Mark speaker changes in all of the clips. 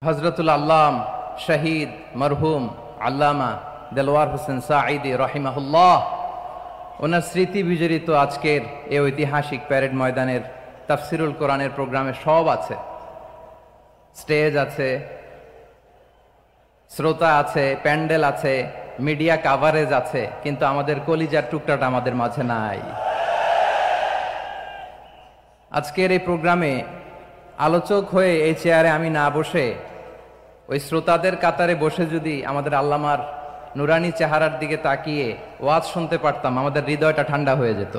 Speaker 1: হযরতুল আল্লাম শহীদ মরহুম আল্লামা দেলওয়ার হোসেন সাঈদী রাহিমাহুল্লাহ ওনার স্মৃতি বিজড়িত আজকের এই ঐতিহাসিক প্যারেড ময়দানের তাফসিরুল কোরআনের প্রোগ্রামে সব আছে। স্টেজ আছে, শ্রোতা আছে, প্যান্ডেল আছে, মিডিয়া কাভারেজ আছে, কিন্তু আমাদের কলিজার টুকটাটা আমাদের মাঝে নাই। আজকের এই প্রোগ্রামে আলোচক হয়ে এই চেয়ারে আমি না বসে ওই শ্রোতাদের কাতারে বসে যদি আমাদের আল্লামার নুরানি চেহারার দিকে তাকিয়ে ওয়াজ শুনতে পারতাম, আমাদের হৃদয়টা ঠান্ডা হয়ে যেত,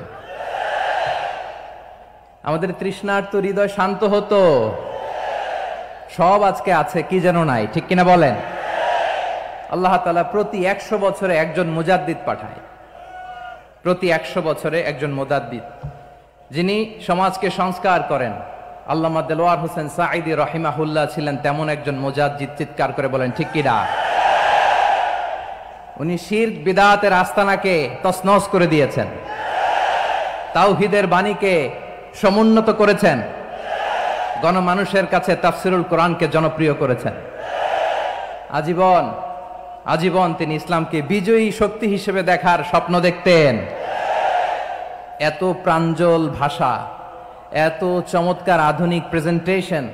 Speaker 1: আমাদের তৃষ্ণার্ত হৃদয় শান্ত হতো। সব আজকে আছে, কি যেন নাই, ঠিক কিনা বলেন? আল্লাহ তাআলা প্রতি 100 বছরে একজন মুজাদ্দিদ পাঠায়, প্রতি 100 বছরে একজন মুজাদ্দিদ, যিনি সমাজকে সংস্কার করেন। আল্লামা দেলওয়ার হোসেন সাঈদী রাহিমাহুল্লাহ ছিলেন তেমন একজন মুজাদ্দিদ। চিৎকার করে বলেন ঠিক কিনা? উনি শিরক বিদআতের আস্তানাকে তছনছ করে দিয়েছেন, তাওহীদের বাণীকে সমুন্নত করেছেন, গণমানুষের কাছে তাফসিরুল কোরআনকে জনপ্রিয় করেছেন। আজীবন আজীবন তিনি ইসলামকে বিজয়ী শক্তি হিসেবে দেখার স্বপ্ন দেখতেন। এত প্রাঞ্জল ভাষা, এত চমৎকার আধুনিক প্রেজেন্টেশন,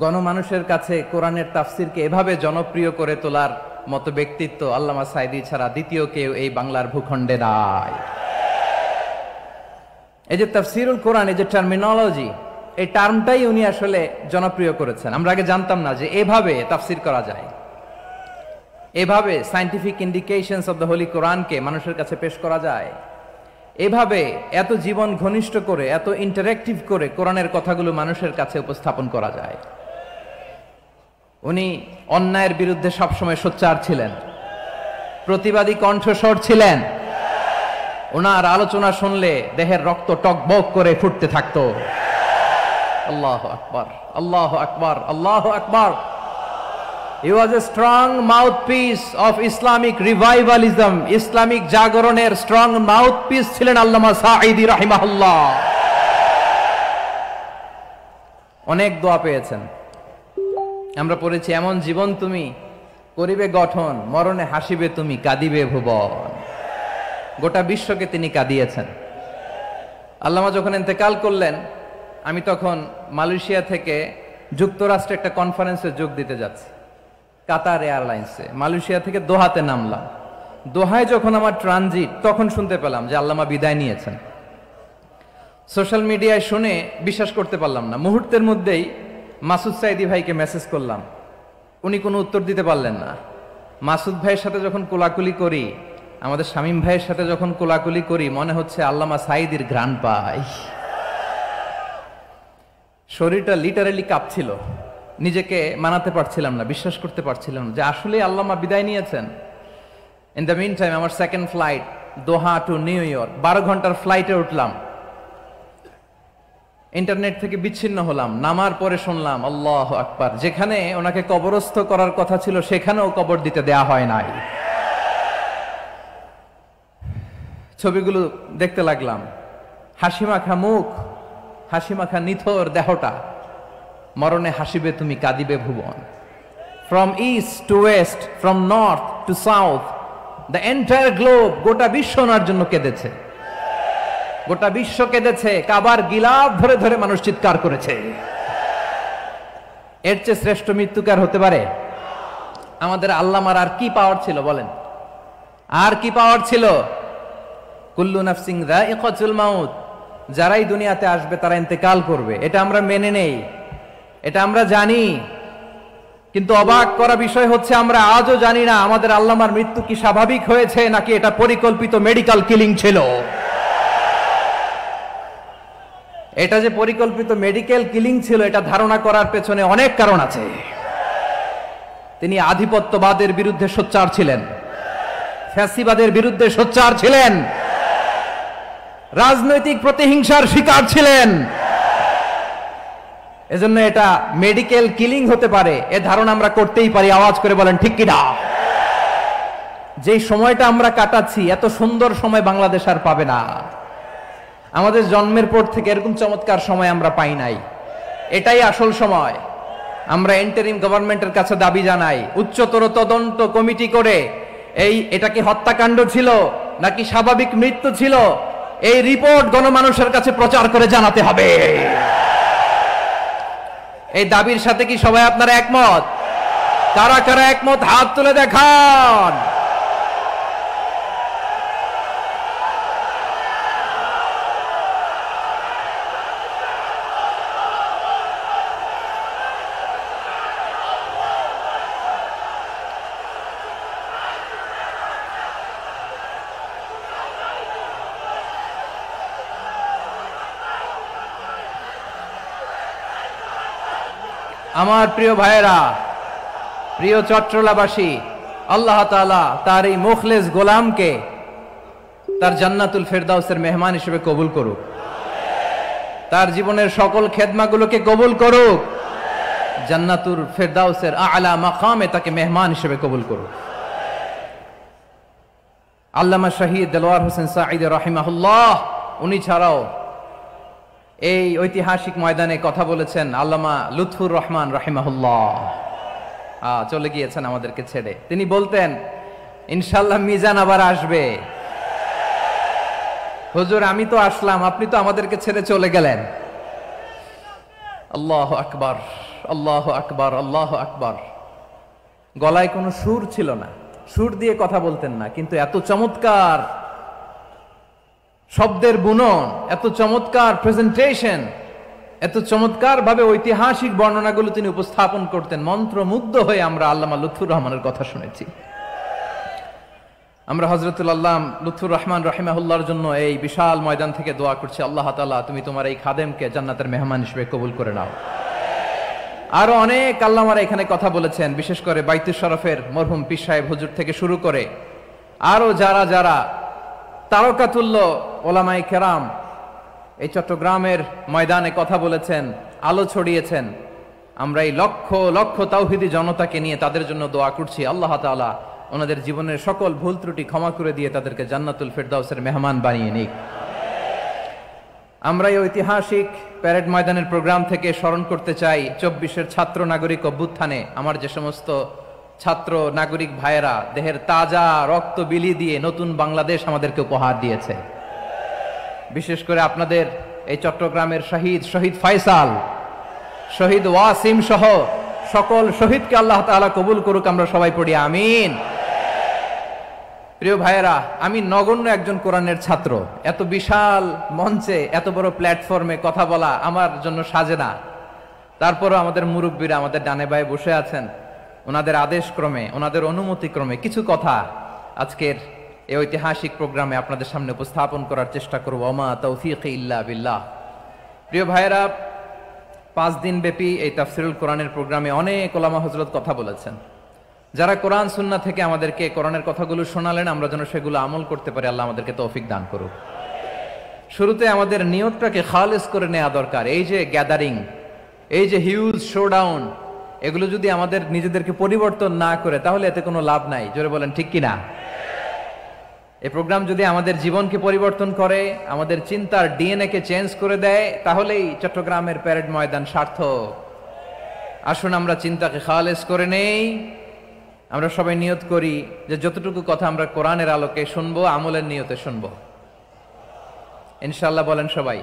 Speaker 1: গণমানুষের কাছে কোরআনের তাফসিরকে এভাবে জনপ্রিয় করে তোলার মতো ব্যক্তিত্ব আল্লামা সাঈদী ছাড়া দ্বিতীয় কেউ এই বাংলার ভূখণ্ডে নাই। এই যে তাফসিরুল কোরআন, এই যে টার্মিনোলজি, এই টার্মটাই উনি আসলে জনপ্রিয় করেছেন। আমরা আগে জানতাম না যে এভাবে তাফসির করা যায়, এভাবে scientific indications of the Holi কোরআনকে মানুষের কাছে পেশ করা যায়, এভাবে এত জীবন ঘনিষ্ঠ করে, এত ইন্টারেক্টিভ করে কোরআনের কথাগুলো মানুষের কাছে উপস্থাপন করা যায়। উনি অন্যায়ের বিরুদ্ধে সবসময় সোচ্চার ছিলেন, প্রতিবাদী কণ্ঠস্বর ছিলেন। ওনার আলোচনা শুনলে দেহের রক্ত টকবক করে ফুটতে থাকতো। আল্লাহু আকবার, আল্লাহু আকবার, আল্লাহু আকবার। He was a strong mouthpiece of Islamic revivalism. Islamic জাগরণের স্ট্রং মাউথপিস ছিলেন আল্লামা সাঈদী রাহিমাহুল্লাহ। অনেক দোয়া পেয়েছেন, আমরা পড়েছি, এমন জীবন তুমি করিবে গঠন, মরণে হাসিবে তুমি, কাঁদিবে ভুবন। গোটা বিশ্বকে তিনি কাঁদিয়েছেন। আল্লামা যখন ইন্তেকাল করলেন, আমি তখন মালয়েশিয়া থেকে যুক্তরাষ্ট্রে একটা কনফারেন্সে যোগ দিতে যাচ্ছি, কাতার এয়ারলাইন্সে। মালয়েশিয়া থেকে দোহাতে নামলাম। দোহায় যখন আমার ট্রানজিট, তখন শুনতে পেলাম যে আল্লামা বিদায় নিয়েছেন। সোশ্যাল মিডিয়ায় শুনে বিশ্বাস করতে পারলাম না। মুহূর্তের মধ্যেই মাসুদ সাঈদী ভাইকে মেসেজ করলাম, উনি কোনো উত্তর দিতে পারলেন না। মাসুদ ভাইয়ের সাথে যখন কোলাকুলি করি, আমাদের শামীম ভাইয়ের সাথে যখন কোলাকুলি করি, মনে হচ্ছে আল্লামা সাঈদীর ঘ্রাণ পাই। শরীরটা লিটারালি কাঁপছিল, নিজেকে মানাতে পারছিলাম না, বিশ্বাস করতে পারছিলাম না যে আসলে আল্লামা বিদায় নিয়েছেন। ইন দ্য মিন টাইম আমার সেকেন্ড ফ্লাইট, দোহা টু নিউ ইয়র্ক, 12 ঘন্টার ফ্লাইটে উঠলাম। ইন্টারনেট থেকে বিচ্ছিন্ন হলাম। নামার পরে শুনলাম আল্লাহু আকবার, যেখানে ওনাকে কবরস্থ করার কথা ছিল সেখানেও কবর দিতে দেয়া হয় নাই। ছবিগুলো দেখতে লাগলাম, হাসিমাখা মুখ, হাসিমাখা নিথর দেহটা, মরণে হাসিবে তুমি, কাঁদিবে ভুবন। From east to west, from north to south, the entire globe, গোটা বিশ্ব ওনার জন্য কেঁদেছে, গোটা বিশ্ব কেঁদেছে। কাবার গিলাফ ধরে ধরে মানুষ চিৎকার করেছে। এর চেয়ে শ্রেষ্ঠ মৃত্যুকার হতে পারে? আমাদের আল্লামার আর কি পাওয়ার ছিল বলেন? আর কি পাওয়ার ছিল? কুল্লু নাফসিন যায়িকাতুল মাউত, যারাই দুনিয়াতে আসবে তারা ইন্তেকাল করবে, এটা আমরা মেনে নেই, এটা আমরা জানি। কিন্তু অবাক করা বিষয় হচ্ছে, আমরা আজও জানি না আমাদের আল্লামার মৃত্যু কি স্বাভাবিক হয়েছে নাকি এটা পরিকল্পিত মেডিকেল কিলিং ছিল। এটা যে পরিকল্পিত মেডিকেল কিলিং ছিল, এটা ধারণা করার পেছনে অনেক কারণ আছে। তিনি আধিপত্যবাদের বিরুদ্ধে সোচ্চার ছিলেন, ফ্যাসিবাদের বিরুদ্ধে সোচ্চার ছিলেন, রাজনৈতিক প্রতিহিংসার শিকার ছিলেন। এজন্য এটা মেডিকেল কিলিং হতে পারে, এ ধারণা আমরা করতেই পারি। আওয়াজ করে বলেন ঠিক কিনা? যেই সময়টা আমরা কাটাচ্ছি, এত সুন্দর সময় বাংলাদেশ আর পাবে না। আমাদের জন্মের পর থেকে এরকম চমৎকার সময় আমরা পাই নাই। এটাই আসল সময়। আমরা ইন্টারিম গভর্নমেন্টের কাছে দাবি জানাই, উচ্চতর তদন্ত কমিটি করে এটা কি হত্যাকাণ্ড ছিল নাকি স্বাভাবিক মৃত্যু ছিল, এই রিপোর্ট গণমানুষের কাছে প্রচার করে জানাতে হবে। এই দাবির সাথে কি সবাই আপনারা একমত? কারা কারা একমত হাত তুলে দেখান। আমার প্রিয় ভাইয়েরা, প্রিয় চট্টলাবাসী, আল্লাহ তাআলা তার এই মুখলেস গোলামকে তার জান্নাতুল ফেরদাউসের মেহমান হিসেবে কবুল করুক, তার জীবনের সকল খেদমাগুলোকে কবুল করুক, জান্নাতুল ফেরদাউসের আলা মাকামে তাকে মেহমান হিসেবে কবুল করুক। আল্লামা শহীদ দেলোয়ার হোসেন সাঈদী রাহিমাহুল্লাহ, উনি ছাড়াও এই ঐতিহাসিক ময়দানে কথা বলেছেন আল্লামা লুৎফুর রহমান রাহিমাহুল্লাহ। চলে গিয়েছেন আমাদেরকে ছেড়ে। তিনি বলতেন, ইনশাআল্লাহ মিজান আবার আসবে। হুজুর আমি তো আসলাম, আপনি তো আমাদেরকে ছেড়ে চলে গেলেন। আল্লাহু আকবার, আল্লাহু আকবার, আল্লাহু আকবার। গলায় কোনো সুর ছিল না, সুর দিয়ে কথা বলতেন না, কিন্তু এত চমৎকার শব্দের বুনন, এত চমৎকার প্রেজেন্টেশন, এত চমৎকার ভাবে ঐতিহাসিক বর্ণনাগুলো তিনি উপস্থাপন করতেন। মন্ত্রমুগ্ধ হয়ে আমরা আল্লামা লুৎফুর রহমানের কথা শুনেছি। আমরা হযরতুল আল্লাম লুৎফুর রহমান রাহিমাহুল্লাহর জন্য এই বিশাল ময়দান থেকে দোয়া করছি, আল্লাহ তাআলা তুমি তোমার এই খাদেমকে জান্নাতের মেহমান হিসেবে কবুল করে নাও। আরো অনেক আল্লামারা এখানে কথা বলেছেন, বিশেষ করে বাইতুল শরফের মরহুম পীর সাহেব হুজুর থেকে শুরু করে আরো যারা যারা তারকাতুল্য ওলামায়ে কেরাম এই চট্টগ্রামের ময়দানে কথা বলেছেন, আলো ছড়িয়েছেন। আমরা এই লক্ষ লক্ষ তাওহীদি জনতাকে নিয়ে তাদের জন্য দোয়া করছি, আল্লাহ তাআলা ওনাদের জীবনের সকল ভুল ত্রুটি ক্ষমা করে দিয়ে তাদেরকে জান্নাতুল ফেরদাউসের মেহমান বানিয়ে নিক। আমরা এই ঐতিহাসিক প্যারেড ময়দানের প্রোগ্রাম থেকে স্মরণ করতে চাই 24-এর ছাত্র নাগরিক অভ্যুত্থানে আমার যে সমস্ত ছাত্র নাগরিক ভাইয়েরা দেহের তাজা রক্ত বিলি দিয়ে নতুন বাংলাদেশ আমাদেরকে উপহার দিয়েছে। বিশেষ করে আপনাদের এই চট্টগ্রামের শহীদ ফাইসাল, শহীদ ওয়াসিম সহ সকল শহীদকে আল্লাহ তাআলা কবুল করুক। আমরা সবাই পড়ি আমিন। প্রিয় ভাইয়েরা, আমি নগণ্য একজন কোরআনের ছাত্র, এত বিশাল মঞ্চে এত বড় প্ল্যাটফর্মে কথা বলা আমার জন্য সাজে না। তারপরও আমাদের মুরব্বীরা আমাদের ডানে বায়ে বসে আছেন, ওনাদের আদেশ ক্রমে, ওনাদের অনুমতি ক্রমে কিছু কথা আজকের এই ঐতিহাসিক প্রোগ্রামে আপনাদের সামনে উপস্থাপন করার চেষ্টা করব। ওমা তাওফীকি ইল্লা বিল্লাহ। প্রিয় ভাইয়েরা, 5 দিন ব্যাপী এই তাফসিরুল কোরআনের প্রোগ্রামে অনেক ওলামা হযরত কথা বলেছেন। যারা কোরআন সুন্নাহ থেকে আমাদেরকে কোরআনের কথাগুলো শোনালেন, আমরা যেন সেগুলো আমল করতে পারি, আল্লাহ আমাদেরকে তৌফিক দান করুক। শুরুতে আমাদের নিয়তটাকে খালেস করে নেওয়া দরকার। এই যে গ্যাদারিং, এই যে হিউজ শোডাউন, এগুলো যদি আমাদের নিজেদেরকে পরিবর্তন না করে তাহলে এতে কোনো লাভ নাই। জোরে বলেন ঠিক কিনা? এই প্রোগ্রাম যদি আমাদের জীবনকে পরিবর্তন করে, আমাদের চিন্তার ডিএনএ কে চেঞ্জ করে দেয়, তাহলেই চট্টগ্রামের প্যারেড ময়দান সার্থক। আসুন আমরা চিন্তাকে খালেস করে নেই। আমরা সবাই নিয়ত করি যে যতটুকু কথা আমরা কোরআনের আলোকে শুনবো, আমলের নিয়তে শুনবো ইনশাআল্লাহ। বলেন সবাই।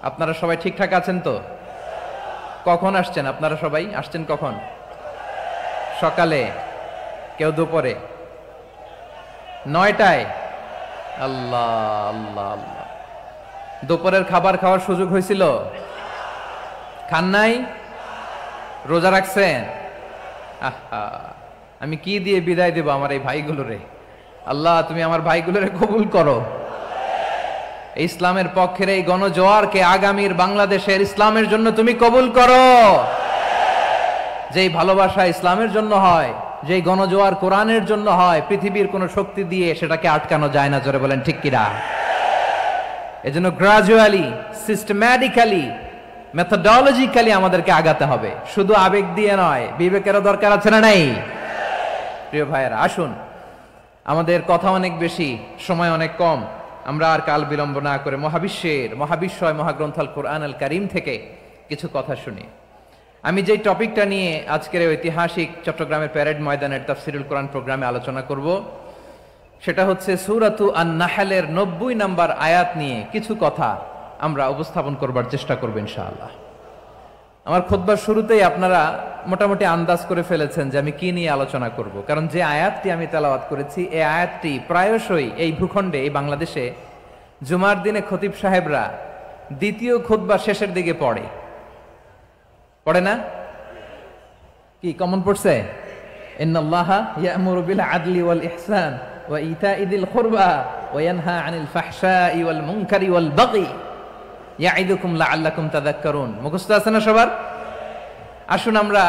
Speaker 1: আপনারা সবাই ঠিকঠাক আছেন তো? কখন আসছেন আপনারা? সবাই আসছেন কখন? সকালে, কেউ দুপুরে, 9টায়? আল্লাহ আল্লাহ আল্লাহ। দুপুরের খাবার খাওয়ার সুযোগ হয়েছিল? খান নাই? রোজা রাখছেন? আহা, আমি কি দিয়ে বিদায় দেব আমার এই ভাইগুলোরে? আল্লাহ তুমি আমার ভাইগুলোরে কবুল করো। ইসলামের পক্ষের এই গণজোয়ারকে আগামীর বাংলাদেশের ইসলামের জন্য তুমি কবুল করো। যেই ভালোবাসা ইসলামের জন্য হয়, যেই গণজোয়ার কোরআনের জন্য হয়, পৃথিবীর কোন শক্তি দিয়ে সেটাকে আটকানো যায় না। জোরে বলেন ঠিক কিনা? এজন্য গ্রাজুয়ালি, সিস্টেম্যাটিক্যালি, মেথোডোলজিক্যালি আমাদেরকে আগাতে হবে, শুধু আবেগ দিয়ে নয়। বিবেকেরও দরকার আছে না নাই? প্রিয় ভাইয়েরা, আসুন, আমাদের কথা অনেক বেশি, সময় অনেক কম। আমরা আর কাল বিলম্ব না করে মহাবিশ্বয় মহাগ্রন্থ আল কোরআন আল কারীম থেকে কিছু কথা শুনি। আমি যেই টপিকটা নিয়ে আজকের এই ঐতিহাসিক চট্টগ্রামের প্যারেড ময়দানের তাফসিরুল কোরআন প্রোগ্রামে আলোচনা করব সেটা হচ্ছে সূরাতু আন-নাহলের 90 নম্বর আয়াত নিয়ে কিছু কথা আমরা উপস্থাপন করবার চেষ্টা করব ইনশাআল্লাহ। আমার খুতবার শুরুতেই আপনারা মোটামুটি আন্দাজ করে ফেলেছেন যে আমি কি নিয়ে আলোচনা করব, কারণ যে আয়াতটি আমি তেলাওয়াত করেছি এই আয়াতটি প্রায়শই এই ভূখণ্ডে, এই বাংলাদেশে জুমার দিনে খতিব সাহেবরা দ্বিতীয় খুতবা শেষের দিকে পড়ে না? কি কমন পড়ছে? ইন্নাল্লাহা ইয়া'মুরু বিল আদলি ওয়াল ইহসান ওয়া ইতা'i যিল কুরবা ওয়া ইয়ানহা আনিল ফাহশাই ওয়াল মুনকারি ওয়াল বাগি ইয়া'iদুকুম লাআল্লাকুম তাযাক্কারুন। মুখস্থ আছে না সবার? আসুন আমরা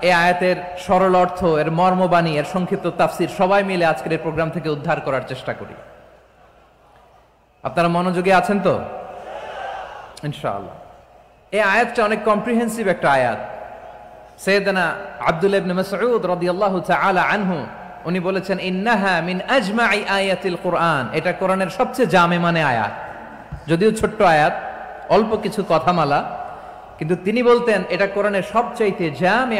Speaker 1: এই আয়াতের সরল অর্থ, এর মর্মবাণী, এর সংক্ষিপ্ত তাফসীর সবাই মিলে আজকের এই প্রোগ্রাম থেকে উদ্ধার করার চেষ্টা করি। আপনারা মনোযোগী আছেন তো? ইনশাআল্লাহ। এই আয়াতটা অনেক কম্প্রিহেন্সিভ একটা আয়াত। সাইয়েদনা আব্দুল্লাহ ইবনে মাসউদ রাদিয়াল্লাহু তাআলা আনহু উনি বলেছেন, ইন্নাহা মিন আজমাই আয়াতিল কুরআন, এটা কোরআনের সবচেয়ে জামে মানে আয়াত। যদিও ছোট্ট আয়াত, অল্প কিছু কথামালা, কিন্তু তিনি বলতেন এটা কোরআনের সবচাইতে জামে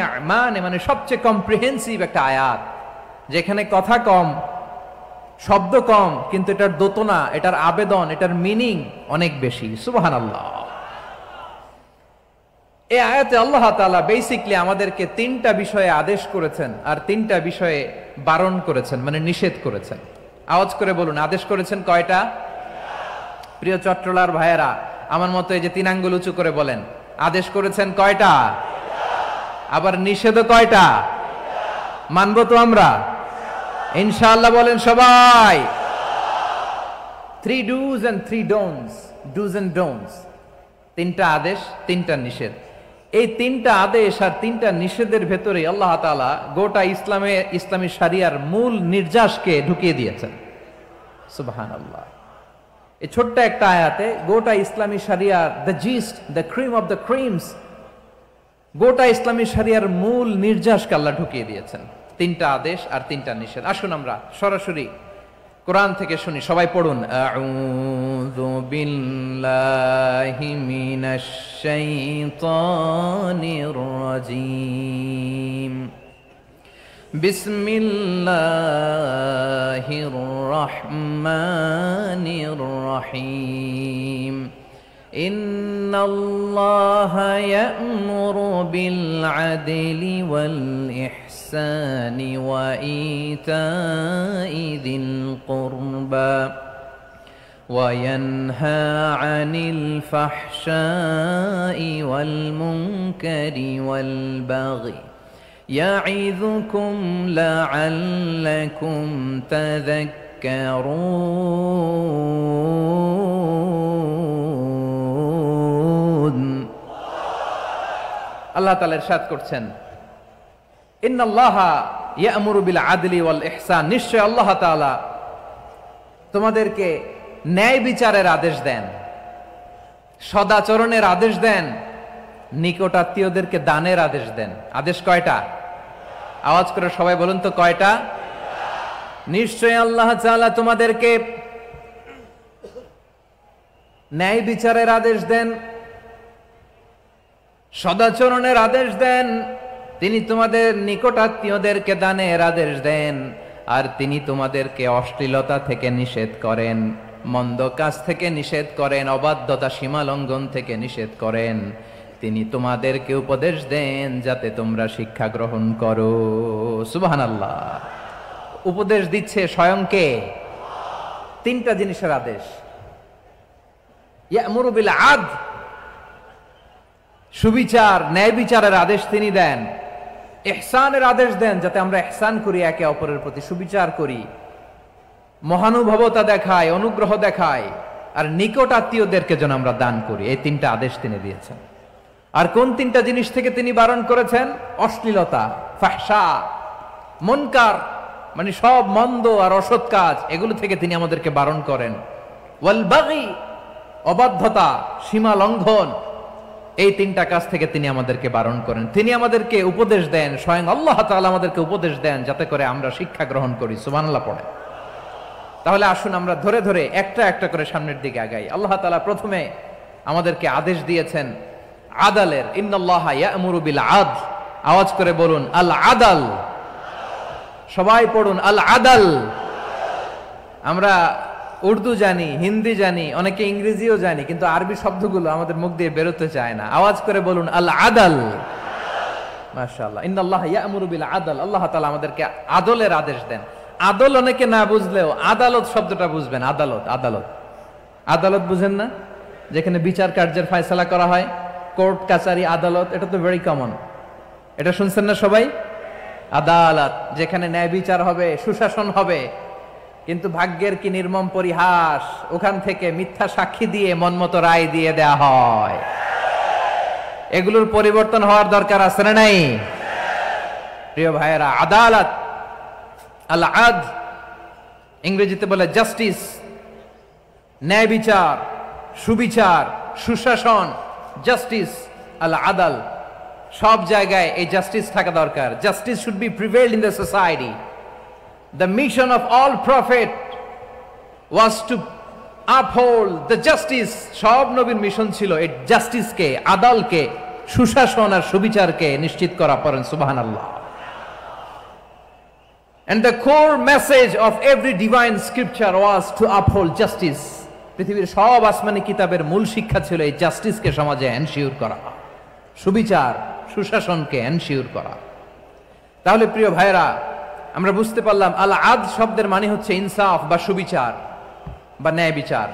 Speaker 1: মানে সবচেয়ে কম্প্রিহেন্সিভ একটা আয়াত, যেখানে কথা কম, শব্দ কম, কিন্তু এটার দোতনা, এটার আবেদন, এটার মিনিং অনেক বেশি। সুবহানাল্লাহ। এই আয়াতে আল্লাহ তাআলা বেসিক্যালি আমাদেরকে তিনটা বিষয়ে আদেশ করেছেন আর তিনটা বিষয়ে বারণ করেছেন, মানে নিষেধ করেছেন। আওয়াজ করে বলুন, আদেশ করেছেন কয়টা? প্রিয় চট্টলার ভাইয়েরা, আমার মতো এই যে তিন আঙ্গুল উঁচু করে বলেন, আদেশ করেছেন কয়টা? আবার নিষেধও কয়টা? মানবো তো আমরা ইনশাআল্লাহ? বলেন সবাই। 3 do's and 3 don'ts, do's and don'ts, তিনটা আদেশ, তিনটা নিষেধ। এই তিনটা আদেশ আর তিনটা নিষেধের ভেতরে আল্লাহ তাআলা গোটা ইসলামী শরিয়ার মূল নির্যাসকে ঢুকিয়ে দিয়েছেন। সুবহানাল্লাহ। এই ছোট্ট একটা আয়াতে গোটা ইসলামী শরিয়ার, the gist, the cream of the creams, গোটা ইসলামী শরিয়ার মূল নির্যাসকে আল্লাহ ঢুকিয়ে দিয়েছেন। তিনটা আদেশ আর তিনটা নিষেধ। আসুন আমরা সরাসরি কোরআন থেকে শুনি, সবাই পড়ুন। আউযু বিল্লাহি মিনাশ শাইতানির রাজীম। বিসমিল্লাহির রহমানির রহিম। ইন্নাল্লাহা ইয়া'মুরু বিল আদলি ওয়াল ইহসানি ওয়া ইতা'i যিল কুরবা ওয়া ইয়ানহা আনিল ফাহশাই ওয়াল মুনকারি ওয়াল বাগি ইয়া'ইযুকুম লা'আল্লাকুম তাযাক্কারুন। আল্লাহ তাআলা ইরশাদ করছেন, ইন্নাল্লাহা ইয়া'মুরু বিল আদলি ওয়াল ইহসান, নিশ্চয় আল্লাহ তাআলা তোমাদেরকে ন্যায় বিচারের আদেশ দেন, সদাচরণের আদেশ দেন, নিকটাত্মীয়দেরকে দানের আদেশ দেন। আদেশ কয়টা? আওয়াজ করে সবাই বলুন তো কয়টা? নিশ্চয় আল্লাহ তাআলা তোমাদেরকে ন্যায় বিচারের আদেশ দেন, সদাচরণের আদেশ দেন, তিনি তোমাদের নিকটাত্মীয়দেরকে দানের আদেশ দেন, আর তিনি তোমাদেরকে অশ্লীলতা থেকে নিষেধ করেন, মন্দ কাজ থেকে নিষেধ করেন, অবাধ্যতা সীমা লঙ্ঘন থেকে নিষেধ করেন। তিনি তোমাদেরকে উপদেশ দেন যাতে তোমরা শিক্ষা গ্রহণ করো। সুবহানাল্লাহ। উপদেশ দিচ্ছে স্বয়ং কে? তিনটা জিনিসের আদেশ। ইয়া'মুরু বিল আদল, সুবিচার, ন্যায় বিচারের আদেশ তিনি দেন। ইহসানের আদেশ দেন, যাতে আমরা ইহসান করি, একে অপরের প্রতি সুবিচার করি, মহানুভবতা দেখায়, অনুগ্রহ দেখায়, আর নিকট আত্মীয়দেরকে যেন আমরা দান করি। এই তিনটা আদেশ তিনি দিয়েছেন। আর কোন তিনটা জিনিস থেকে তিনি বারণ করেছেন? অশ্লীলতা, ফাহশা, মুনকার, মানে সব মন্দ আর অসৎ কাজ, এগুলো থেকে তিনি আমাদেরকে বারণ করেন। ওয়াল বাগি, অবাধ্যতা, সীমা লঙ্ঘন, এই তিনটা কাজ থেকে তিনি আমাদেরকে বারণ করেন। তিনি আমাদেরকে উপদেশ দেন, স্বয়ং আল্লাহ তাআলা আমাদেরকে উপদেশ দেন যাতে করে আমরা শিক্ষা গ্রহণ করি। সুবহানাল্লাহ পড়ে। তাহলে আসুন আমরা ধরে ধরে একটা একটা করে সামনের দিকে আগাই। আল্লাহ তাআলা প্রথমে আমাদেরকে আদেশ দিয়েছেন আদালের। ইন্নাল্লাহা ইয়া'মুরু বিল আদল, আওয়াজ করে বলুন আল আদাল। সবাই পড়ুন আল আদাল। আমরা উর্দু জানি, হিন্দি জানি, অনেকে ইংরেজিও জানি, কিন্তু আরবি শব্দগুলো আমাদের মুখ দিয়ে বেরোতে চায় না। আওয়াজ করে বলুন আল আদাল। মাশাআল্লাহ, ইন্নাল্লাহা ইয়া'মুরু বিল আদল। আল্লাহ তাআলা আমাদেরকে আদলের আদেশ দেন। আদল অনেকে না বুঝলেও আদালত শব্দটা বুঝবেন। আদালত, আদালত, আদালত বুঝেন না? যেখানে বিচার কার্যের ফয়সালা করা হয়, কোর্ট কাচারি আদালত, এটা তো ভেরি কমন। এটা শুনছেন না সবাই? আদালত, যেখানে ন্যায় বিচার হবে, সুশাসন হবে। কিন্তু ভাগ্যের কি নির্মম পরিহাস, ওখান থেকে মিথ্যা সাক্ষী দিয়ে মনমতো রায় দিয়ে দেয়া হয়। এগুলোর পরিবর্তন হওয়ার দরকার আছে না নাই? প্রিয় ভাইয়েরা, আদালত, আল আদ, ইংরেজিতে বলে জাস্টিস, ন্যায় বিচার, সুবিচার, সুশাসন, জাস্টিস, আল আদাল। সব জায়গায় এই জাস্টিস থাকা দরকার। Justice should be prevailed in the society. The mission of all prophet was to uphold the justice. সব নবীর মিশন ছিল এই জাস্টিসকে, আদালকে, সুশাসন আর সুবিচারকে নিশ্চিত করা। পড়েন সুবহানাল্লাহ। And the core message of every divine scripture was to uphold justice. পৃথিবীর সব আসমানি কিতাবের মূল শিক্ষা ছিল এই জাস্টিসকে সমাজে এনশিওর করা, সুবিচার, সুশাসনকে এনশিওর করা। তাহলে প্রিয় ভাইরা, আমরা বুঝতে পারলাম আল আদ শব্দের মানে হচ্ছে ইনসাফ বা সুবিচার বা ন্যায় বিচার।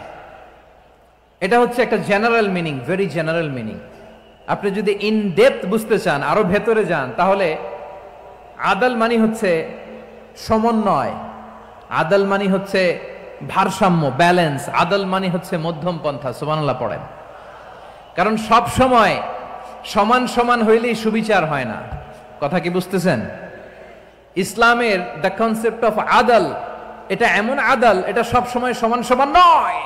Speaker 1: এটা হচ্ছে একটা general meaning, very general meaning. আপনি যদি ইন ডেপথ বুঝতে চান, আরো ভেতরে যান, তাহলে আদাল মানে হচ্ছে সমন্বয়, আদাল মানে হচ্ছে ভারসাম্য, ব্যালেন্স। আদাল মানে হচ্ছে মধ্যম পন্থা। সুবহানাল্লাহ পড়েন। কারণ সব সময় সমান সমান হইলেই সুবিচার হয় না। কথা কি বুঝতেছেন? ইসলামের দ্য কনসেপ্ট অফ আদাল, এটা এমন আদাল, এটা সব সময় সমান সমান নয়।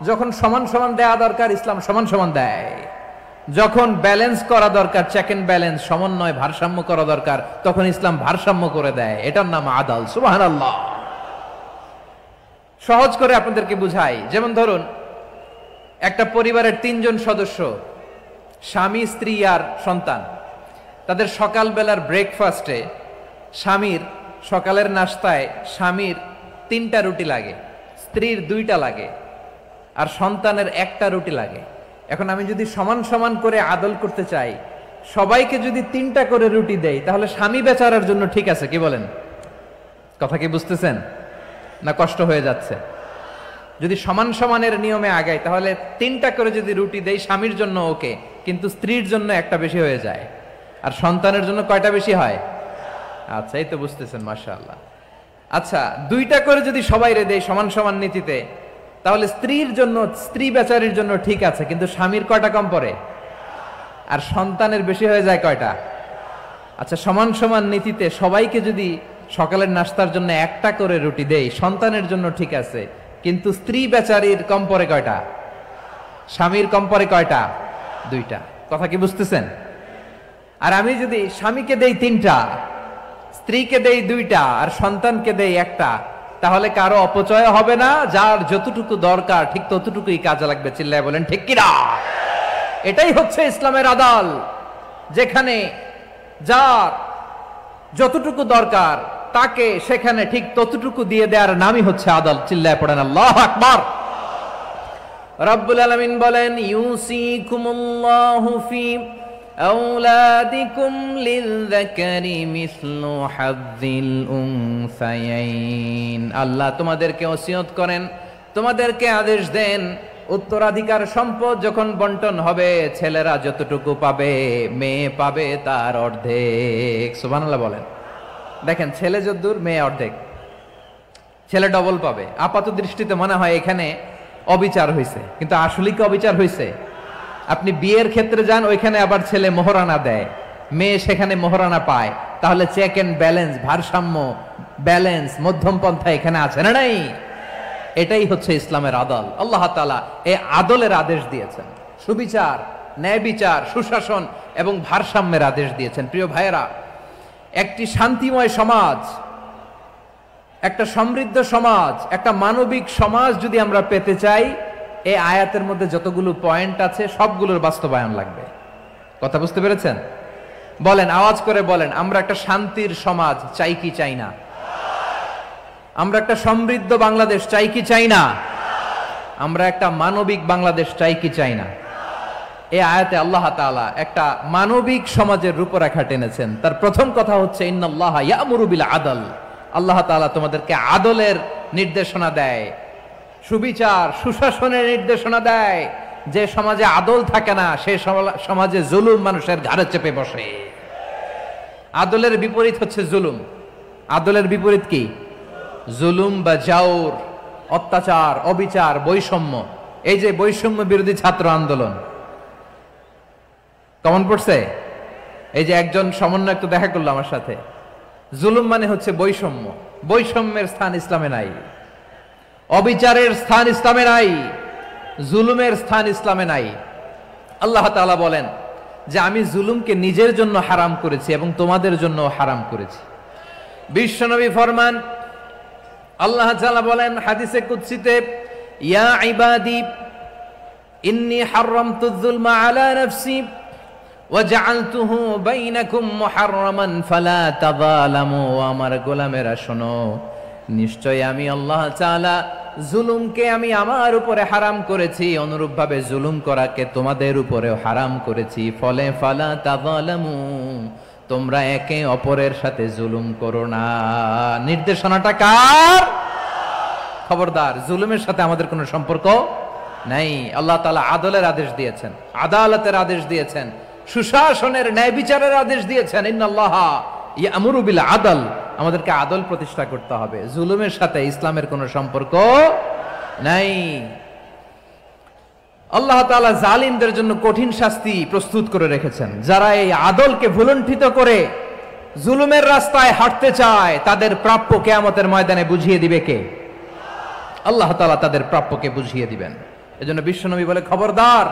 Speaker 1: যখন সমান সমান দেয়া দরকার, ইসলাম সমান সমান দেয়। যখন ব্যালেন্স করা দরকার, চেক এন্ড ব্যালেন্স, সমন্বয়, ভারসাম্য করা দরকার, তখন ইসলাম ভারসাম্য করে দেয়। এটার নাম আদাল। সুবহানাল্লাহ। সহজ করে আপনাদেরকে বুঝাই। যেমন ধরুন, একটা পরিবারের 3 জন সদস্য, স্বামী, স্ত্রী আর সন্তান। তাদের সকালবেলার ব্রেকফাস্টে, স্বামীর সকালের নাস্তায় স্বামীর 3টা রুটি লাগে, স্ত্রীর 2টা লাগে, আর সন্তানের 1টা রুটি লাগে। এখন আমি যদি সমান সমান করে আদল করতে চাই, সবাইকে যদি 3টা করে রুটি দেই, তাহলে স্বামী বেচারার জন্য ঠিক আছে? কি বলেন? কথা কি বুঝতেছেন না কষ্ট হয়ে যাচ্ছে? যদি সমান সমানের নিয়মে আগাই, তাহলে 3টা করে যদি রুটি দেই, স্বামীর জন্য ওকে, কিন্তু স্ত্রীর জন্য 1টা বেশি হয়ে যায়। আর সন্তানের জন্য কয়টা বেশি হয়? আচ্ছা, এই তো বুঝতেছেন, মাশাআল্লাহ। আচ্ছা, 2টা করে যদি সবাই দেই সমান সমান নীতিতে, তাহলে স্ত্রীর জন্য, স্ত্রী বেচারির জন্য ঠিক আছে, কিন্তু স্বামীর কয়টা কম পড়ে? আর সন্তানের বেশি হয়ে যায় কয়টা? আচ্ছা, সমান সমান নীতিতে সবাইকে যদি সকালের নাস্তার জন্য 1টা করে রুটি দেই, সন্তানের জন্য ঠিক আছে, কিন্তু স্ত্রী বেচারির কম পড়ে কয়টা? স্বামীর কম পড়ে কয়টা? 2টা। কথা কি বুঝতেছেন? আর আমি যদি স্বামীকে দেই 3টা, স্ত্রীকে দেই 2টা, আর সন্তানকে দেই 1টা, তাহলে কারো অপচয় হবে না। যার যতটুকু দরকার ঠিক ততটুকুই কাজে লাগবে। চিল্লায় বলেন ঠিক কিনা? এটাই হচ্ছে ইসলামের আদাল, যেখানে যার যতটুকু দরকার তাকে সেখানে ঠিক ততটুকু দিয়ে দেওয়ার নামই হচ্ছে আদাল। চিল্লায় পড়েন আল্লাহু আকবার। রব্বুল আলামিন বলেন, ইউসিকুমুল্লাহু ফি আওলাদিকুম লিযযাকারি মিসলু হাযযিল উনসায়াইন। আল্লাহ তোমাদেরকে ওসিয়ত করেন, তোমাদেরকে আদেশ দেন, উত্তরাধিকার সম্পদ যখন বন্টন হবে, ছেলেরা যতটুকু পাবে, মেয়ে পাবে তার অর্ধেক। সুবহানাল্লাহ বলেন। দেখেন, ছেলে যদ্দূর, মেয়ে অর্ধেক। ছেলে ডবল পাবে। আপাত দৃষ্টিতে মনে হয় এখানে অবিচার হয়েছে, কিন্তু আসলে কি অবিচার হয়েছে? আপনি বিয়ের ক্ষেত্রে যান, ওইখানে আবার ছেলে মোহরানা দেয়, মেয়ে সেখানে মোহরানা পায়। তাহলে চেক এন্ড ব্যালেন্স, ভারসাম্য, ব্যালেন্স, মধ্যম পন্থা এখানে আছে না নাই? এটাই হচ্ছে ইসলামের আদল। আল্লাহ তাআলা এই আদলের আদেশ দিয়েছেন, সুবিচার, ন্যায় বিচার, সুশাসন এবং ভারসাম্যের আদেশ দিয়েছেন। প্রিয় ভাইয়েরা, একটি শান্তিময় সমাজ, একটা সমৃদ্ধ সমাজ, একটা মানবিক সমাজ যদি আমরা পেতে চাই, এই আয়াতের মধ্যে যতগুলো পয়েন্ট আছে সবগুলোর বাস্তবায়ন লাগবে। কথা বুঝতে পেরেছেন? বলেন, আওয়াজ করে বলেন, আমরা একটা শান্তির সমাজ চাই কি চাই না? আমরা একটা সমৃদ্ধ বাংলাদেশ চাই কি চাই না? আমরা একটা মানবিক বাংলাদেশ চাই কি চাই না? এই আয়াতে আল্লাহ তাআলা একটা মানবিক সমাজের রূপরেখা টেনেছেন। তার প্রথম কথা হচ্ছে ইন্নাল্লাহা ইয়ামুরু বিল আদল। আল্লাহ তাআলা তোমাদেরকে আদলের নির্দেশনা দেয়, সুবিচার সুশাসনের নির্দেশনা দেয়। যে সমাজে আদল থাকে না সে সমাজে জুলুম মানুষের ঘাড়ে চেপে বসে। আদলের বিপরীত হচ্ছে জুলুম। আদলের বিপরীত কি? জুলুম বা জাওর, অত্যাচার, অবিচার, বৈষম্য। এই যে বৈষম্য বিরোধী ছাত্র আন্দোলন কমন পড়ছে? এই যে একজন সমন্বয়ক তো দেখা করলো আমার সাথে। জুলুম মানে হচ্ছে বৈষম্য। বৈষম্যের স্থান ইসলামে নাই, অবিচারের স্থান ইসলামে নাই, জুলুমের স্থান ইসলামে নাই। আল্লাহ তাআলা বলেন যে আমি জুলুমকে নিজের জন্য হারাম করেছি এবং তোমাদের জন্য হারাম করেছি। বিশ্বনবী ফরমান, আল্লাহ তাআলা বলেন হাদিসে কুদসিতে, ইয়া ইবাদি ইন্নী হারামতু যুলমা আলা নাফসি ওয়া জাআলতুহু বাইনাকুম মুহাররামান ফালা তাযালামু। আমার গোলামেরা শোনো, নিশ্চয় আমি আল্লাহ তাআলা জুলুমকে আমি আমার উপরে হারাম করেছি, অনুরূপভাবে জুলুম করাকে তোমাদের উপরেও হারাম করেছি। ফলে ফালা তাযালামু, তোমরা একে অপরের সাথে জুলুম করো না। নির্দেশনাটা কার? খবরদার, জুলুমের সাথে আমাদের কোনো সম্পর্ক নাই। আল্লাহ তাআলা আদলের আদেশ দিয়েছেন, আদালতের আদেশ দিয়েছেন, সুশাসনের ন্যায় বিচারের আদেশ দিয়েছেন। ইন্নাল্লাহা ইয়ামুরু বিল আদল, আমাদেরকে আদল প্রতিষ্ঠা করতে হবে। জুলুমের সাথে ইসলামের কোনো সম্পর্ক নাই। আল্লাহ তাআলা জালিমদের জন্য কঠিন শাস্তি প্রস্তুত করে রেখেছেন। যারা এই আদলকে ভুলুণ্ঠিত করে জুলুমের রাস্তায় হাঁটতে চায় তাদের প্রাপ্য কিয়ামতের ময়দানে বুঝিয়ে দিবে কে? আল্লাহ তাআলা তাদের প্রাপ্যকে বুঝিয়ে দিবেন। এজন্য বিশ্বনবী বলে, খবরদার,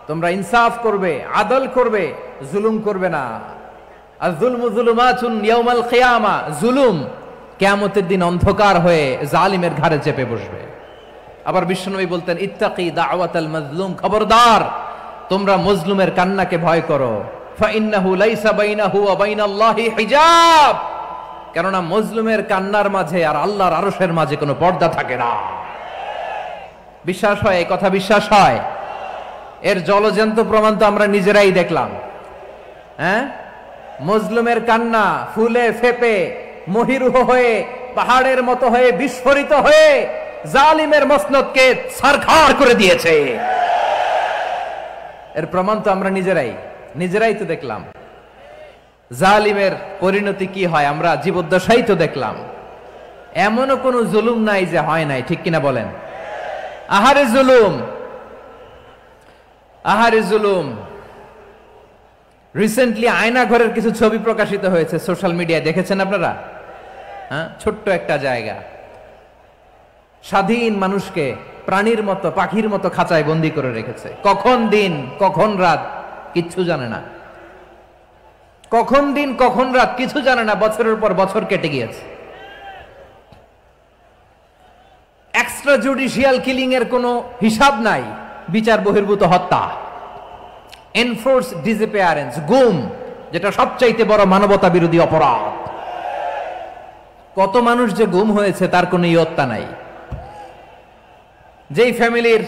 Speaker 1: তোমরা ইনসাফ করবে, আদল করবে, জুলুম করবে না। আর যুলমু যুলুমাতুন ইয়াউমাল কিয়ামা, জুলুম কিয়ামতের দিন অন্ধকার হয়ে জালিমের ঘাড়ে চেপে বসবে। আবার বিশ্বনবী বলতেন, ইত্তাকি দাওয়াতাল মাজলুম, খবরদার, তোমরা মজলুমের কান্নাকে ভয় করো। ফাইন্নাহু লাইসা বাইনাহু ওয়া বাইনাল্লাহি হিজাব, কেননা মজলুমের কান্নার মাঝে আর আল্লাহর আরশের মাঝে কোনো পর্দা থাকে না। বিশ্বাস হয়? এই কথা বিশ্বাস হয়? এর জলজন্ত প্রমাণ তো আমরা নিজেরাই দেখলাম। হ্যাঁ, মজলুমের কান্না ফুলে ফেপে মহিরুহ হয়ে পাহাড়ের মতো হয়ে বিস্ফোরিত হয়ে জালিমের মসনদকে ছারখার করে দিয়েছে। এর প্রমাণ তো আমরা নিজেরাই তো দেখলাম। জালিমের পরিণতি কি হয় আমরা জীবদ্দশাই তো দেখলাম। এমনও কোনো জুলুম নাই যে হয় নাই, ঠিক কিনা বলেন? আহারে জুলুম, আহারে জুলুম। রিসেন্টলি আয়না ঘরের কিছু ছবি প্রকাশিত হয়েছে সোশ্যাল মিডিয়ায়, দেখেছেন আপনারা? হ্যাঁ, ছোট্ট একটা জায়গা, স্বাধীন মানুষকে প্রাণীর মতো, পাখির মতো খাঁচায় বন্দী করে রেখেছে। কখন দিন কখন রাত কিচ্ছু জানে না, কখন দিন কখন রাত কিছু জানে না। বছরের পর বছর কেটে গিয়েছে। এক্সট্রা জুডিশিয়াল কিলিং এর কোনো হিসাব নাই, বিচার বহির্ভূত হত্যা, এনফোর্স ডিসঅ্যাপিয়ারেন্স, গুম, যেটা সবচাইতে বড় মানবতা বিরোধী অপরাধ। কত মানুষ যে গুম হয়েছে তার কোনো ইয়ত্তা নাই। যেই ফ্যামিলির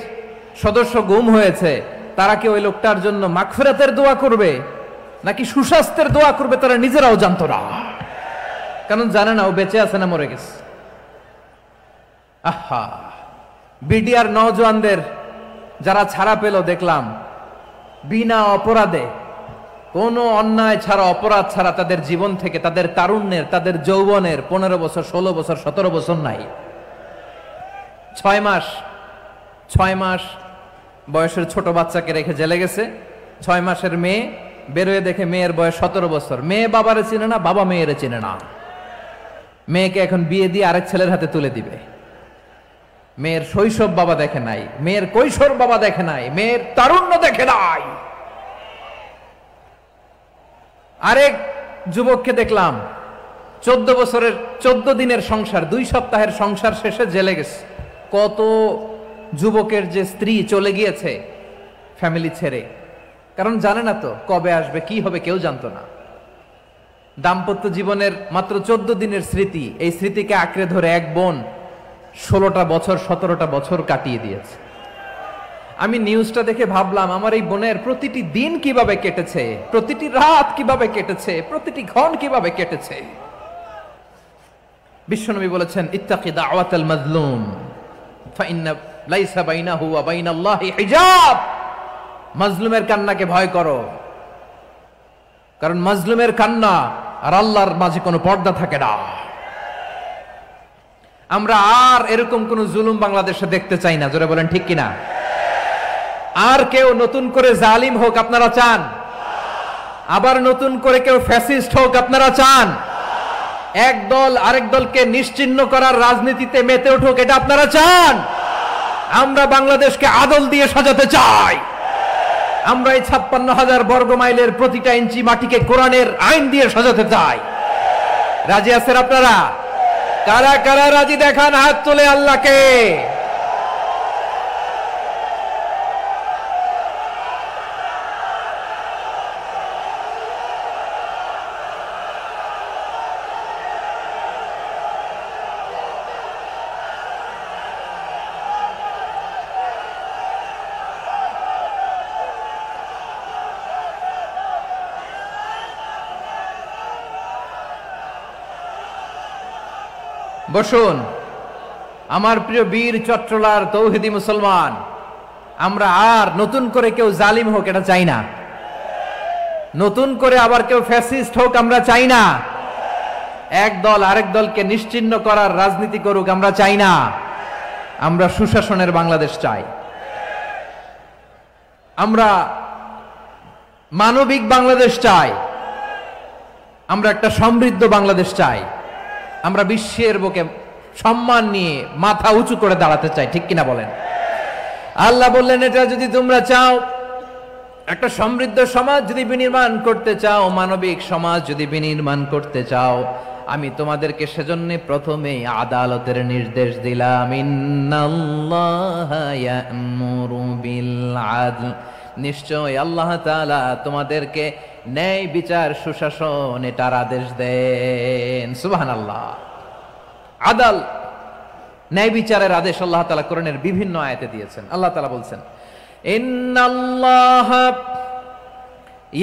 Speaker 1: সদস্য গুম হয়েছে তারা কি ওই লোকটার জন্য মাগফিরাতের দোয়া করবে নাকি সুস্বাস্থ্যের দোয়া করবে তারা নিজেরাও জানতো না, কারণ জানে না ও বেঁচে আছে না মরে গেছে। আহা, বিডিআর নওজোয়ানদের যারা ছাড়া পেল দেখলাম, বিনা অপরাধে, কোনো অন্যায় ছাড়া, অপরাধ ছাড়া তাদের জীবন থেকে, তাদের তারুণ্যের, তাদের যৌবনের 15 বছর 16 বছর 17 বছর নাই। 6 মাস বয়সের ছোট বাচ্চাকে রেখে জেলে গেছে। 6 মাসের মেয়ে বেরোয় দেখে মেয়ের বয়স 17 বছর। মেয়ে বাবারে চিনে না, বাবা মেয়েরে চিনে না। মেয়েকে এখন বিয়ে দিয়ে আরেক ছেলের হাতে তুলে দিবে। মেয়ের শৈশব বাবা দেখে নাই, মেয়ের কৈশোর বাবা দেখে নাই, মেয়ের তারুণ্য দেখে নাই। আরেক যুবককে দেখলাম 14 বছরের 14 দিনের সংসার, 2 সপ্তাহের সংসার শেষে জেলে গেছে। কত যুবকের যে স্ত্রী চলে গিয়েছে ফ্যামিলি ছেড়ে, কারণ জানে না তো কবে আসবে, কি হবে কেউ জানতো না। দাম্পত্য জীবনের মাত্র 14 দিনের স্মৃতি, এই স্মৃতিকে আঁকড়ে ধরে এক বোন 16টা বছর 17টা বছর কাটিয়ে দিয়েছে। আমি নিউজটা দেখে ভাবলাম, আমার এই বোনের প্রতিটি দিন কিভাবে কেটেছে, প্রতিটি রাত কিভাবে কেটেছে, প্রতিটি ক্ষণ কিভাবে কেটেছে। বিশ্বনবী বলেছেন, ইত্তাকি দাওয়াতাল মাজলুম ফাইন্না লাইসা বাইনাহু ওয়া বাইনাল্লাহি হিজাব। মাজলুমের কান্নাকে ভয় করো, কারণ মাজলুমের কান্না আর আল্লাহর মাঝে কোনো পর্দা থাকে না। আমরা আর এরকম কোন জুলুম বাংলাদেশে দেখতে চাই না, জোরে বলেন ঠিক কিনা? আর কেউ নতুন করে জালিম হোক আপনারা চান? আবার নতুন করে কেউ ফ্যাসিস্ট হোক আপনারা চান? এক দল আরেক দলকে নিশ্চিহ্ন করার রাজনীতিতে মেতে উঠুক, এটা আপনারা চান? আমরা বাংলাদেশকে আদল দিয়ে সাজাতে চাই। আমরা এই 56,000 বর্গ মাইলের প্রতিটা ইঞ্চি মাটিকে কোরআনের আইন দিয়ে সাজাতে চাই। রাজি আছেন আপনারা? কারা কারা রাজি দেখান হাত তুলে আল্লাহকে। বসুন আমার প্রিয় বীর চট্টলার তৌহিদি মুসলমান, আমরা আর নতুন করে কেউ জালিম হোক এটা চাই না, নতুন করে আবার কেউ ফ্যাসিস্ট হোক আমরা চাই না, এক দল আরেক দলকে নিশ্চিহ্ন করার রাজনীতি করুক আমরা চাই না। আমরা সুশাসনের বাংলাদেশ চাই, আমরা মানবিক বাংলাদেশ চাই, আমরা একটা সমৃদ্ধ বাংলাদেশ চাই, আমরা বিশ্বের বুকে সম্মান নিয়ে মাথা উঁচু করে দাঁড়াতে চাই, ঠিক কিনা বলেন? আল্লাহ বললেন, এটা যদি তোমরা চাও, একটা সমৃদ্ধ সমাজ যদি বিনির্মাণ করতে চাও, মানবিক সমাজ যদি বিনির্মাণ করতে চাও, আমি তোমাদেরকে সেজন্য প্রথমে আদালতের নির্দেশ দিলাম। ইন্নাল্লাহা ইয়া'মুরু বিল আদল, নিশ্চয় আল্লাহ তাআলা তোমাদেরকে ন্যায় বিচার সুশাসন এটার আদেশ দেন। সুবহানাল্লাহ। আদাল, ন্যায় বিচারের আদেশ আল্লাহ তাআলা কোরআনের বিভিন্ন আয়াতে দিয়েছেন। আল্লাহ তাআলা বলছেন, ইন্নাল্লাহা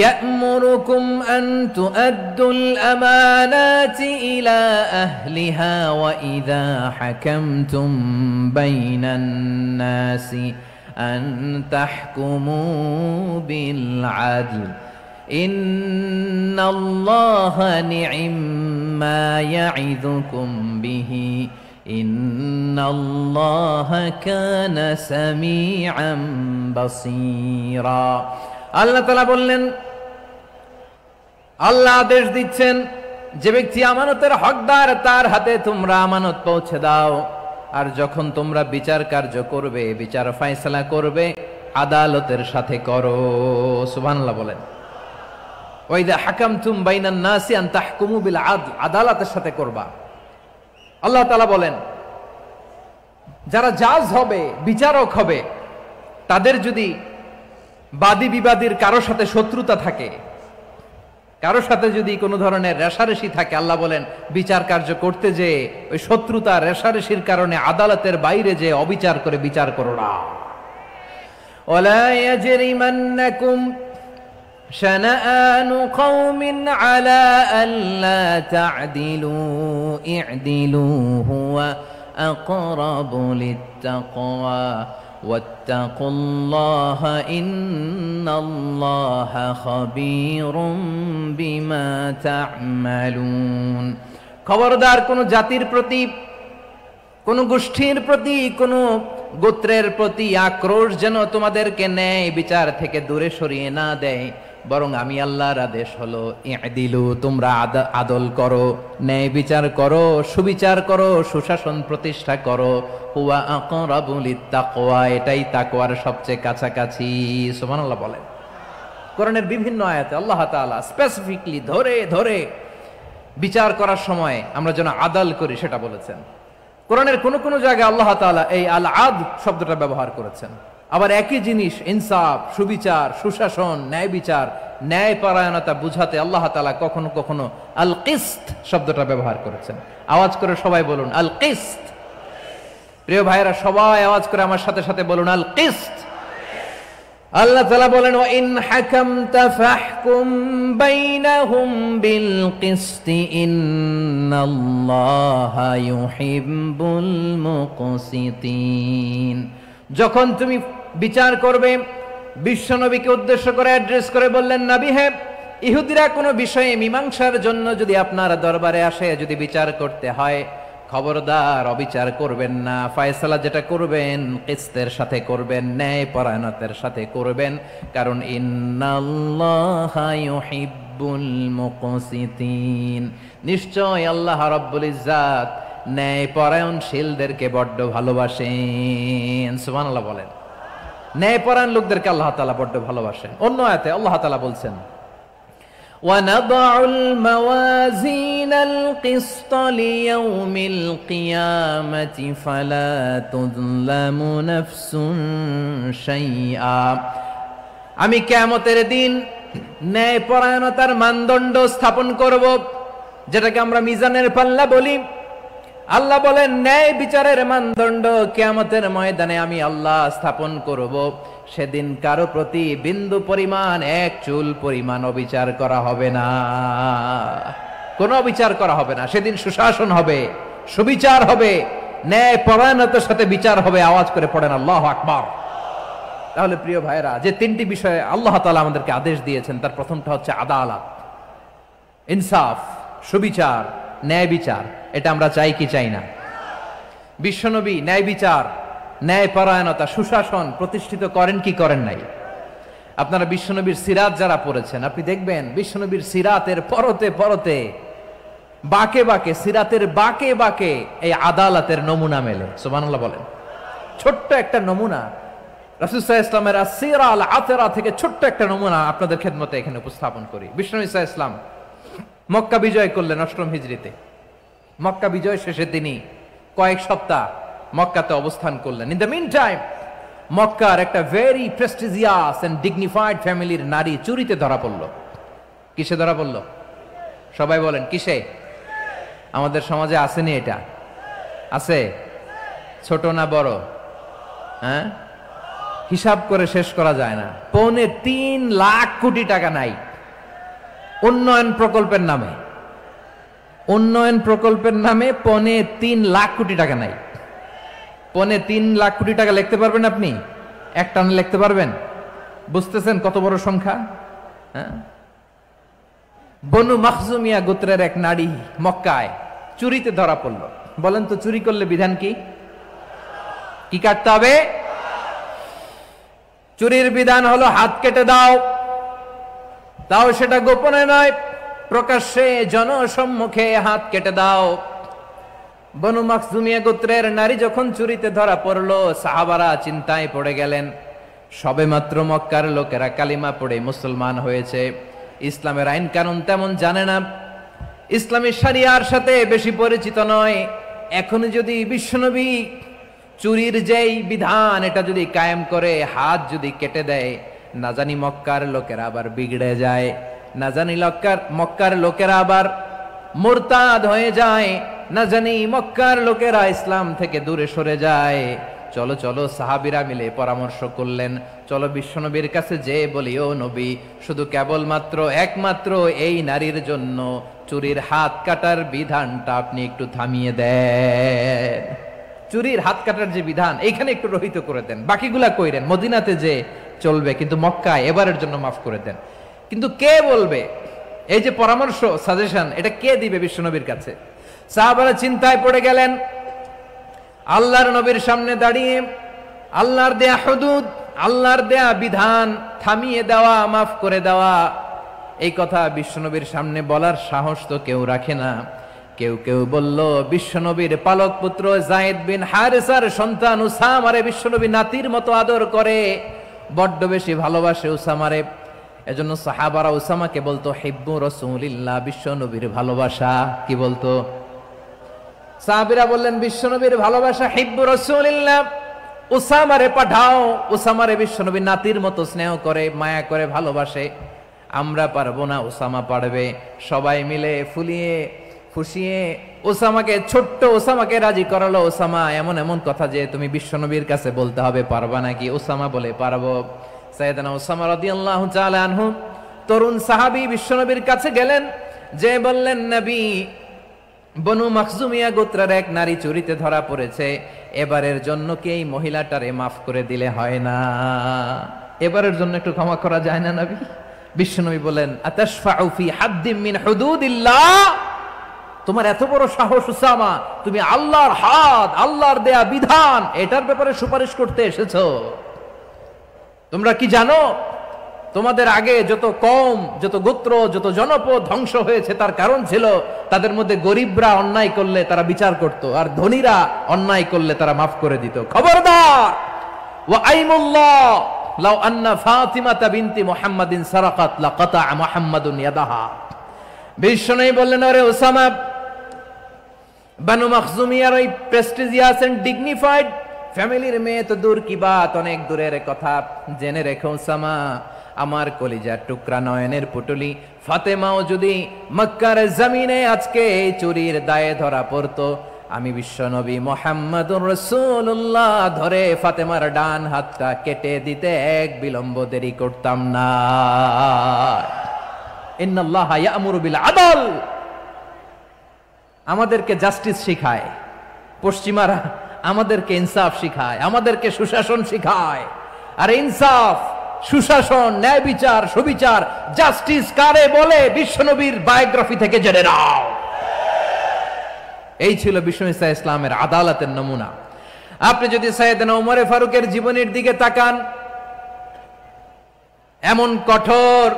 Speaker 1: ইয়া'মুরুকুম আন তুআদ্দুল আমানাতি ইলা আহলিহা ওয়া ইযা হাকামতুম বাইনান নাসি আন তাহকুমু বিল আদল ইন্নাল্লাহা নি'ম্মা ইয়া'iযুকুম বিহি ইন্নাল্লাহা কানা সামিআন বাসীরা। আল্লাহ তাআলা বললেন, আল্লাহ আদেশ দিচ্ছেন, যে ব্যক্তি আমানতের হকদার তার হাতে তোমরা আমানত পৌঁছে দাও, আর যখন তোমরা বিচার কার্য করবে, বিচার ফয়সালা করবে, আদালতের সাথে করো। সুবহানাল্লাহ বলেন। ওয়া ইযা হাকামতুম বাইনান নাসি আন তাহকুমু বিল আদল, আদালতের সাথে করবা। আল্লাহ তাআলা বলেন, যারা জাজ হবে, বিচারক হবে, তাদের যদি বাদী বিবাদীর কারোর সাথে শত্রুতা থাকে, কারোর সাথে যদি কোনো ধরনের রেষারেষি থাকে, আল্লাহ বলেন বিচার কার্য করতে যে ওই শত্রুতা রেষারেষির কারণে আদালতের বাইরে যে অবিচার করে বিচার করো না। ওয়ালা ইয়াজরিমান্নাকুম শানাআনু কওমিন আলা আল্লা তা'দিলু ই'দিলু হুয়া আকরাবু লিত্তাকওয়া ওয়াত্তাকুল্লাহা ইন্নাল্লাহা খাবীরুম বিমা তা'মালুন। খবরদার কোন জাতির প্রতি, কোন গোষ্ঠীর প্রতি, কোন গোত্রের প্রতি আক্রোশ যেন তোমাদেরকে ন্যায় বিচার থেকে দূরে সরিয়ে না দেয়, বরং আমি আল্লাহর আদেশ হলো ই'দিলু, তোমরা আদল করো, ন্যায় বিচার করো, সুবিচার করো, সুশাসন প্রতিষ্ঠা করো। হুয়া আকরাবু লিত্তাকওয়া, এটাই তাকওয়ার সবচেয়ে কাছাকাছি। সুবহানাল্লাহ বলেন। কোরআনের বিভিন্ন আয়াতে আল্লাহ তাআলা স্পেসিফিকলি ধরে ধরে বিচার করার সময় আমরা যেন আদাল করি সেটা বলেছেন। কোরআনের কোন কোন জায়গায় আল্লাহ তাআলা এই আল আদ শব্দটা ব্যবহার করেছেন। আবার একই জিনিস ইনসাফ, সুবিচার, সুশাসন, ন্যায় বিচার, ন্যায় পরায়ণতা বুঝাতে আল্লাহ তাআলা কখনো কখনো আল কিসত শব্দটা ব্যবহার করেছেন। আওয়াজ করে সবাই বলুন আল কিসত। প্রিয় ভাইরা, সবাই আওয়াজ করে আমার সাথে সাথে বলুন আল কিসত। আল্লাহ তাআলা বলেন ওয়া ইন হাকামতা ফাহকুম বাইনাহুম বিল কিসতি ইন্নাল্লাহা ইউহিব্বুল মুকসিতিন। যখন তুমি বিচার করবে, বিশ্বনবীকে উদ্দেশ্য করে অ্যাড্রেস করে বললেন, নবী হে, ইহুদিরা কোনো বিষয়ে মীমাংসার জন্য যদি আপনার দরবারে আসে, যদি বিচার করতে হয়, খবরদার অবিচার করবেন না। ফয়সালা যেটা করবেন কিসতের সাথে করবেন, ন্যায় পরায়ণতার সাথে করবেন, কারণ ইন্নাল্লাহা ইউহিব্বুল মুকসিতিন, নিশ্চয় আল্লাহ রাব্বুল ইজ্জাত ন্যায় পরায়ণশীলদেরকে বড্ড ভালোবাসেন। সুবহানাল্লাহ বলেন। ন্যায় পরায়ণ লোকদেরকে আল্লাহ তাআলা বড্ড ভালোবাসেন। অন্য আয়াতে আল্লাহ তাআলা বলছেন وَنَضَعُ الْمَوَازِينَ الْقِسْطَ لِيَوْمِ الْقِيَامَةِ فَلَا تُظْلَمُ نَفْسٌ شَيْئًا। আমি কিয়ামতের দিন ন্যায় পরায়ণতার মানদণ্ড স্থাপন করব, যেটাকে আমরা মিজানের পাল্লা বলি। আল্লাহ বলেন ন্যায় বিচারের মানদণ্ড কিয়ামতের ময়দানে আমি আল্লাহ স্থাপন করব। সেদিন কারো প্রতি বিন্দু পরিমাণ, এক চুল পরিমাণ অবিচার করা হবে না, কোনো অবিচার করা হবে না। সেদিন সুশাসন হবে, সুবিচার হবে, ন্যায় পরায়ণতার সাথে বিচার হবে। আওয়াজ করে পড়েন আল্লাহু আকবার। তাহলে প্রিয় ভাইরা, যে তিনটি বিষয়ে আল্লাহ তাআলা আমাদেরকে আদেশ দিয়েছেন, তার প্রথমটা হচ্ছে আদালত, ইনসাফ, সুবিচার, ন্যায় বিচার। এটা আমরা চাই কি চাই না? বিশ্বনবী ন্যায় বিচার, ন্যায় পরায়ণতা, সুশাসন প্রতিষ্ঠিত করেন কি করেন নাই? আপনারা বিশ্বনবীর সিরাত যারা পড়েছেন, আপনি দেখবেন বিশ্বনবীর সিরাতের পরতে পরতে, বাঁকে বাঁকে, সিরাতের বাঁকে বাঁকে এই আদালতের নমুনা মেলে। সুবহানাল্লাহ বলেন। ছোট্ট একটা নমুনা রাসূল সাল্লাল্লাহু আলাইহি ওয়াসাল্লামের আসসিরা আল আতরা থেকে ছোট্ট একটা নমুনা আপনাদের খেদমতে এখানে উপস্থাপন করি। বিশ্বনবী সাল্লাল্লাহু আলাইহি ওয়াসাল্লাম মক্কা বিজয় করলেন ৮ম হিজরিতে। মক্কা বিজয় শেষে তিনি কয়েক সপ্তাহ মক্কাতে অবস্থান করলেন। ইন দ্য মিন টাইম মক্কার একটা ভেরি প্রেস্টিজিয়াস এন্ড ডিগনিফাইড ফ্যামিলির নারী চুরিতে ধরা পড়ল। কিসে ধরা পড়ল? সবাই বলেন কিসে? আমাদের সমাজে আসেনি এটা? আছে? ছোট না বড়? হ্যাঁ, হিসাব করে শেষ করা যায় না। ৩.৫ লাখ কোটি টাকা নাই উন্নয়ন প্রকল্পের নামে। উন্নয়ন প্রকল্পের নামে ৩.৫ লাখ কোটি টাকা নাই। ৩.৫ লাখ কোটি টাকা লিখতে পারবেন আপনি? এক টানে লিখতে পারবেন? বুঝতেছেন কত বড় সংখ্যা? হ্যাঁ, বনু মাখজুমিয়া গোত্রের এক নারী মক্কায় চুরিতে ধরা পড়ল। বলেন তো চুরি করলে বিধান কি? কি কাটতে হবে? চুরির বিধান হলো হাত কেটে দাও। তাও সেটা গোপনে নয়, প্রকাশ্যে জনসম্মুখে হাত কেটে দাও। বনু মাখজুমিয়া গোত্রের নারী যখন চুরিতে ধরা পড়লো, সাহাবারা চিন্তায় পড়ে গেলেন। সবেমাত্র মক্কার লোকেরা কালিমা পড়ে মুসলমান হয়েছে, ইসলামের আইন কানুন তেমন জানে না, ইসলামী শরিয়ার সাথে বেশি পরিচিত নয়। এখন যদি বিশ্বনবী চুরির যেই বিধান এটা যদি কায়েম করে হাত যদি কেটে দেয়, না জানি মক্কার লোকেরা আবার বিগড়ে যায়, না জানি মক্কার লোকেরা আবার মুরতাদ হয়ে যায়, না জানি মক্কার লোকেরা ইসলাম থেকে দূরে সরে যায়। চলো চলো, সাহাবীরা মিলে পরামর্শ করলেন, চলো বিশ্বনবীর কাছে যে বলি, ও নবী, শুধু কেবলমাত্র একমাত্র এই নারীর জন্য চুরির হাত কাটার বিধানটা আপনি একটু থামিয়ে দেন। চুরির হাত কাটার যে বিধান এইখানে একটু রহিত করে দেন, বাকিগুলা কইরেন মদিনাতে যে চলবে, কিন্তু মক্কায় এবারের জন্য মাফ করে দেন। কিন্তু কে বলবে? এই যে পরামর্শ, সাজেশন, এটা কে দিবে বিশ্বনবীর কাছে? সাহাবারা চিন্তায় পড়ে গেলেন। আল্লাহর নবীর সামনে দাঁড়িয়ে আল্লাহর দেয়া হুদুদ, আল্লাহর দেয়া বিধান থামিয়ে দেওয়া, মাফ করে দেওয়া, এই কথা বিশ্বনবীর সামনে বলার সাহস তো কেউ রাখে না। কেউ কেউ বলল, বিশ্বনবীর পালক পুত্র যায়েদ বিন হারেসার সন্তান উসামারে বিশ্বনবী নাতির মতো আদর করে, বড্ড বেশি ভালোবাসে উসামারে। এজন্য সাহাবারা উসামাকে বলতো হিব্বু রাসূলিল্লাহ, বিশ্বনবীর ভালোবাসা। কি বলতো? সাহাবীরা বললেন বিশ্বনবীর ভালোবাসা হিব্বু রাসূলিল্লাহ। উসামারে পাঠাও। উসামারে বিশ্বনবী নাতির মতো স্নেহ করে, মায়া করে, ভালোবাসে। আমরা পারবো না, উসামা পারবে। সবাই মিলে ফুসিয়ে ওসামাকে, ছোট্ট ওসামাকে রাজি করালো। ওসামা এমন এমন কথা যে তুমি বিশ্বনবীর কাছে বলতে হবে, পারবা নাকি? ওসামা বলে পারবো। সাইয়েদনা ওসামা রাদিয়াল্লাহু তাআলা আনহু তরুণ সাহাবী বিশ্বনবীর কাছে গেলেন, যে বললেন, নবী, বনু মাখজুমিয়া গোত্রের এক নারী চুরিতে ধরা পড়েছে, এবারের জন্য কি এই মহিলাটারে মাফ করে দিলে হয় না? এবারের জন্য একটু ক্ষমা করা যায় না নবী? বিশ্বনবী বলেন, আতাশফাউ ফি হাদ্দিম মিন হুদুদিল্লাহ, তোমার এত বড় সাহস উসামা, তুমি আল্লাহর হাদ, আল্লাহর দেয়া বিধান, এটার ব্যাপারে সুপারিশ করতে এসেছো? তোমরা কি জানো তোমাদের আগে যত কওম, যত গোত্র, যত জনপদ ধ্বংস হয়েছে তার কারণ ছিল তাদের মধ্যে গরিবরা অন্যায় করলে তারা বিচার করত, আর ধনীরা অন্যায় করলে তারা মাফ করে দিত। খবরদার! ওয়া আইমুল্লাহ লাউ আন্না ফাতিমাতা বিনতি মুহাম্মাদিন সারাকাত লাকাতা মুহাম্মাদুন ইয়াদাহা। বিশ্বনবী বললেন, আরে ওসামা, বানু মাখজুমিয়ার ওই প্রেস্টিজিয়াস এন্ড ডিগনিফাইড ফ্যামিলির মেয়ে তো দূর কি বাত, অনেক দূরের কথা। জেনে রেখো ওসামা, আমার কলিজার টুকরা, নয়নের পুটুলি ফাতেমাও যদি মক্কার জমিনে আজকে এই চুরির দায়ে ধরা পড়তো, আমি বিশ্বনবী মুহাম্মাদুর রাসূলুল্লাহ ধরে ফাতেমার ডান হাতটা কেটে দিতে এক বিলম্ব দেরি করতাম না। ইন্নাল্লাহা ইয়া'মুরু বিল আদল, আমাদেরকে জাস্টিস শিখায়। পশ্চিমারা আমাদেরকে ইনসাফ শিখায়, আমাদেরকে সুশাসন শিখায়। আর ইনসাফ, সুশাসন, ন্যায় বিচার, সুবিচার, জাস্টিস কারে বলে বিশ্বনবীর বায়োগ্রাফি থেকে জেনে নাও। এই ছিল বিশ্বনবী ইসলামের আদালতের নমুনা। আপনি যদি সাইয়েদনা ওমর ফারুকের জীবনের দিকে তাকান, এমন কঠোর,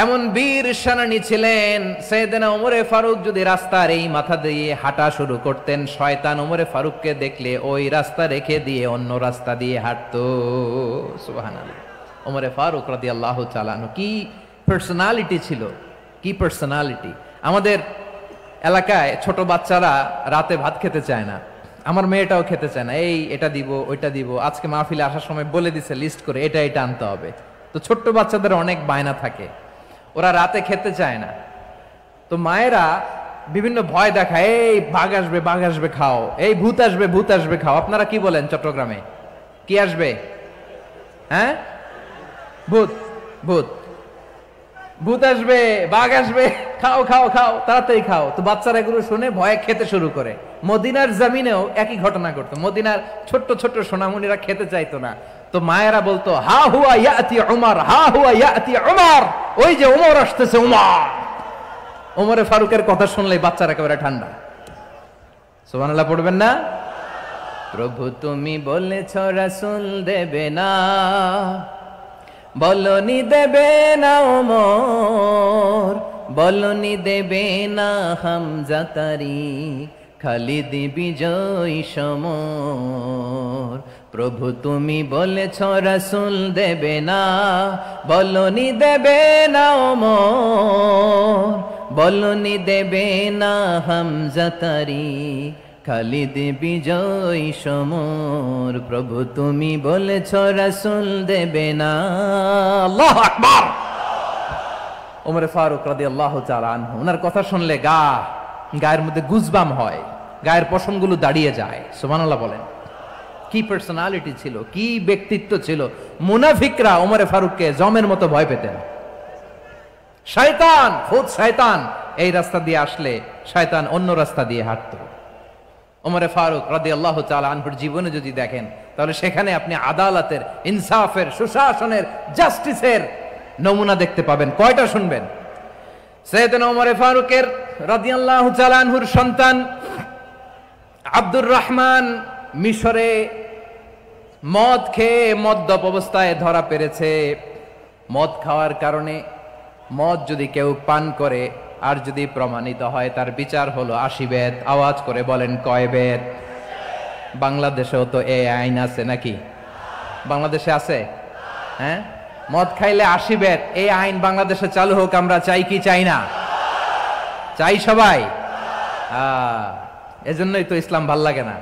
Speaker 1: এমন বীর সেনানী ছিলেন। সাইয়েদনা ওমর ফারুক যদি রাস্তার এই মাথা দিয়ে হাঁটা শুরু করতেন, শয়তান ওমর ফারুককে দেখলে ওই রাস্তা রেখে দিয়ে অন্য রাস্তা দিয়ে হাঁটতো। সুবহানাল্লাহ। ওমর ফারুক রাদিয়াল্লাহু তাআলা আনহু কি পার্সোনালিটি ছিল, কি পার্সোনালিটি! আমাদের এলাকায় ছোট বাচ্চারা রাতে ভাত খেতে চায় না, আমার মেয়েটাও খেতে চায় না। এটা দিব, ওইটা দিব, আজকে মাহফিলে আসার সময় বলে দিছে লিস্ট করে এটা এটা আনতে হবে। তো ছোট্ট বাচ্চাদের অনেক বায়না থাকে, ওরা রাতে খেতে চায় না। তো মায়েরা বিভিন্ন ভয় দেখায়, এই বাঘ আসবে, বাঘ আসবে খাও, এই ভূত আসবে, ভূত আসবে খাও। আপনারা কি বলেন চট্টগ্রামে? কি আসবে? হ্যাঁ, ভূত, ভূত, ভূত আসবে, বাঘ আসবে, খাও খাও খাও, তাড়াতাড়ি খাও। তো বাচ্চারা এগুলো শুনে ভয়ে খেতে শুরু করে। মদিনার জমিনেও একই ঘটনা ঘটতো। মদিনার ছোট্ট ছোট্ট সোনামণিরা খেতে চাইতো না। তো মায়েরা বলতো, হা হুয়া ইয়াতি উমর, হা হুয়া ইয়াতি উমর, ওই যে উমর আসতেছে, উমর। ওমরে ফারুকের কথা শুনলে বাচ্চারা একেবারে ঠান্ডা। সুবহানাল্লাহ পড়বেন না? প্রভু তুমি বলেছ রাসূল দেবে না, বলনি দেবে না ওমর, বলনি দেবে না হামজা তারিক, খালিদ বিজয় সমর। প্রভু তুমি বলেছ রাসূল দেবে না, বলনি দেবে না ওমর, বলনি দেবে না হামজা তারিক, খালিদ বিজয় সমর। প্রভু তুমি বলেছ রাসূল দেবে না। আল্লাহু আকবার। ওমর ফারুক রাদিয়াল্লাহু তাআলা আনহু, ওনার কথা শুনলে গায়ের মধ্যে গুজবাম হয়, গায়ের পশমগুলো দাঁড়িয়ে যায়। সুবহানাল্লাহ বলেন। কি পার্সোনালিটি ছিল, কি ব্যক্তিত্ব ছিল! মুনাফিকরা ওমর ফারুককে জমের মতো ভয় পেতেন। শয়তান, খুদ শয়তান এই রাস্তা দিয়ে আসলে শয়তান অন্য রাস্তা দিয়ে হাঁটতো। ওমর ফারুক রাদিয়াল্লাহু তাআলা আনহুর জীবনে যদি দেখেন, তাহলে সেখানে আপনি আদালতের, ইনসাফের, সুশাসনের, জাস্টিসের নমুনা দেখতে পাবেন। কয়টা শুনবেন? সাইয়েদনা ওমর ফারুকের রাদিয়াল্লাহু তাআলা আনহুর সন্তান আব্দুর রহমান মিশরে মদ খেয়ে মদ্যপ অবস্থায় ধরা পড়েছে। মদ খাওয়ার কারণে, মদ যদি কেউ পান করে আর যদি প্রমাণিত হয়, তার বিচার হলো 80 বেত। আওয়াজ করে বলেন কয় বেত? বাংলাদেশেও তো এই আইন আছে নাকি? বাংলাদেশে আছে? হ্যাঁ, মদ খাইলে 80 বেত, এই আইন বাংলাদেশে চালু হোক। আমরা চাই কি চাই না? চাই সবাই। এজন্যই তো ইসলাম ভাল লাগে না।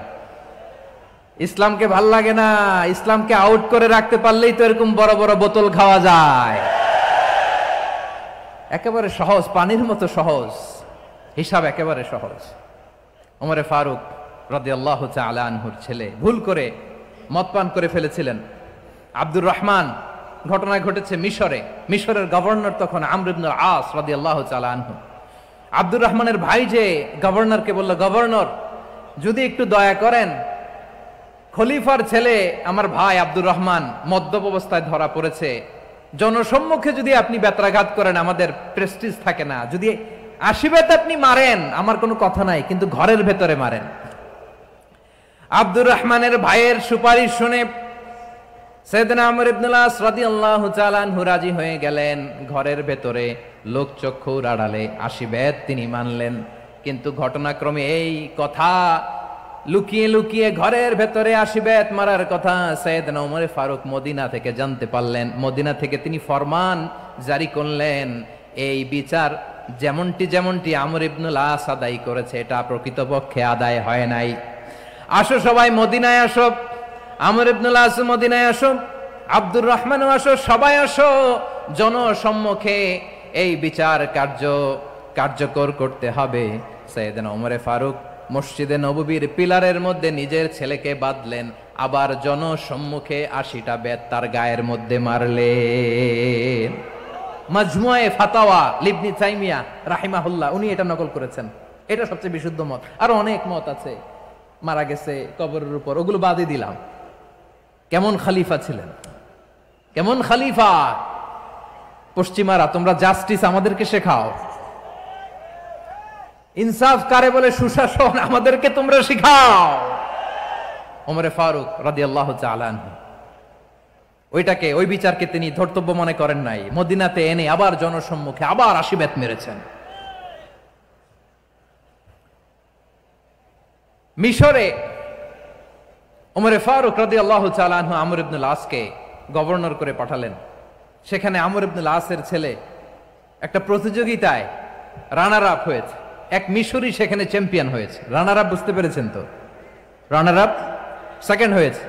Speaker 1: ইসলামকে ভাল লাগে না, ইসলামকে আউট করে রাখতে পারলেই তো এরকম বড় বড় বোতল খাওয়া যায়। একেবারে সহজ, পানির মতো সহজ, হিসাব একেবারে সহজ। ওমরে ফারুক রাদিয়াল্লাহু তাআলা আনহুর ছেলে ভুল করে মদ পান করে ফেলেছিলেন। আব্দুর রহমান, ঘটনা ঘটেছে মিশরে। মিশরের গভর্নর তখন আমর ইবনুল আস রাদিয়াল্লাহু তাআলা আনহু। আব্দুর রহমানের ভাই যে গভর্নরকে বলল, গভর্নর যদি একটু দয়া করেন, খলিফার ছেলে আমার ভাই আব্দুর রহমান মদ্যপ অবস্থায় ধরা পড়েছে, জনসম্মুখে যদি আপনি বেত্রাঘাত করেন আমাদের প্রেস্টিজ থাকে না, যদি আশীর্বাদ আপনি মারেন আমার কোনো কথা নাই, কিন্তু ঘরের ভেতরে মারেন। আব্দুর রহমানের ভাইয়ের সুপারিশ শুনে সাইয়েদনা আমর ইবনুল আস রাদিয়াল্লাহু তাআলা আনহু রাজি হয়ে গেলেন। ঘরের ভেতরে লোকচক্ষুর আড়ালে আশীর্বাদ তিনি মানলেন। কিন্তু ঘটনাক্রমে এই কথা লুকিয়ে লুকিয়ে ঘরের ভেতরে আশীর্বাদ মারার কথা সাইয়েদনা ওমর ফারুক মদিনা থেকে জানতে পারলেন। মদিনা থেকে তিনি ফরমান জারি করলেন, এই বিচার যেমনটি আমর ইবনুল আস আদায় করেছে এটা প্রকৃতপক্ষে আদায় হয় নাই। আসো সবাই মদিনায় আসো, আমর ইবনুল আস মদিনায় আসো, আব্দুর রহমানও আসো, সবাই আসো, জনসম্মুখে এই বিচার কার্যকর করতে হবে। সাইয়েদনা ওমর ফারুক মসজিদে নববীর পিলারের মধ্যে নিজের ছেলেকে বাঁধলেন, আবার জনসম্মুখে 80টা বেত তার গায়ের মধ্যে মারলেন। মাজমুয়ে ফাতাওয়া ইবনে তাইমিয়া রাহিমাহুল্লাহ উনি এটা নকল করেছেন। এটা সবচেয়ে বিশুদ্ধ মত। আরো অনেক মত আছে, মারা গেছে কবরের উপর, ওগুলো বাদই দিলাম। কেমন খলিফা ছিলেন, কেমন খলিফা! পশ্চিমারা তোমরা জাস্টিস আমাদেরকে শেখাও, ইনসাফ কারে বলে সুশাসন আমাদেরকে তোমরা শিখাও। ওমর ফারুক রাদিয়াল্লাহু তাআলা আনহু ওই বিচারকে তিনি ধর্তব্য মনে করেন নাই। মদিনাতে এনে আবার জনসম্মুখে আবার আশীর্বাদ মেরেছেন। মিশরে ওমর ফারুক রাদিয়াল্লাহু তাআলা আনহু আমর ইবনুল আসকে গভর্নর করে পাঠালেন। সেখানে আমর ইবনুল আসের ছেলে একটা প্রতিযোগিতায় রানার আপ হয়েছে। এক মিশরি সেখানে চ্যাম্পিয়ন হয়েছে। রানার আপ বুঝতে পেরেছেন তো? রানার আপ সেকেন্ড হয়েছে,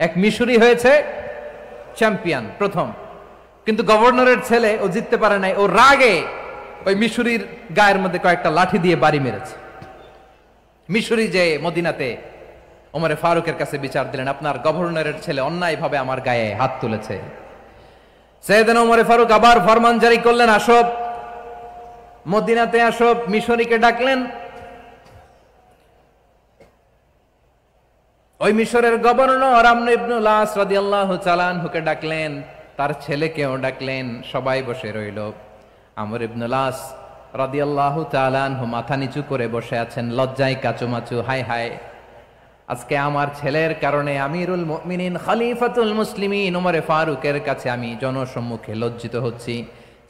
Speaker 1: এক মিশরি হয়েছে চ্যাম্পিয়ন প্রথম। কিন্তু গভর্নরের ছেলে ও জিততে পারে নাই, ও রাগে ওই মিশরির গায়ের মধ্যে কয়েকটা লাঠি দিয়ে বাড়ি মেরেছে। মিশরি যে মদিনাতে ওমর ফারুকের কাছে বিচার দিলেন, আপনার গভর্নরের ছেলে অন্যায়ভাবে আমার গায়ে হাত তুলেছে। সাইয়েদনা ওমর ফারুক আবার ফরমান জারি করলেন, আসো মদিনাতে আসো। মিশরীকে ডাকলেন। ওই মিশরের গভর্নর আমর ইবনুল আস রাদিয়াল্লাহু তাআলা আনহুকে ডাকলেন, তার ছেলেকেও ডাকলেন। সবাই বসে রইল। আমর ইবনুল আস রাদিয়াল্লাহু তাআলা আনহু মাথা নিচু করে বসে আছেন, লজ্জায় কাচুমাচু। হায় হায়, আজকে আমার ছেলের কারণে আমিরুল মুমিনিন খলিফাতুল মুসলিমিন ওমর ফারুকের কাছে আমি জনসম্মুখে লজ্জিত হচ্ছি।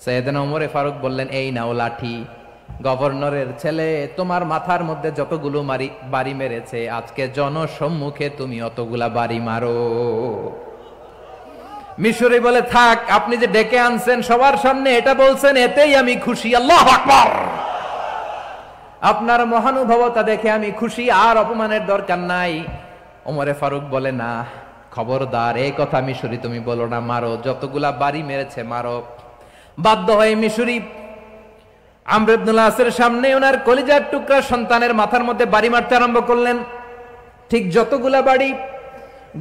Speaker 1: সাইয়েদনা ওমর ফারুক বললেন, এই নাও লাঠি, গভর্নরের ছেলে তোমার মাথার মধ্যে যতগুলো বাড়ি মেরেছে আজকে জনসম্মুখে তুমি অতগুলা বাড়ি মারো। মিশরি বলে, থাক, আপনি যে ডেকে আনছেন সবার সামনে এটা বলছেন, এতেই আমি খুশি। আল্লাহু আকবার! আপনার মহানুভবতা দেখে আমি খুশি, আর অপমানের দরকার নাই। ওমরে ফারুক বলে, না, খবরদার, এই কথা মিশরি তুমি বলো না, মারো, যতগুলা বাড়ি মেরেছে মারো। বাধ্য হয়ে মিশরি আমর ইবনুল আসের সামনে ওনার কলিজার টুকরা সন্তানের মাথার মধ্যে বাড়ি মারতে আরম্ভ করলেন। ঠিক যতগুলা বাড়ি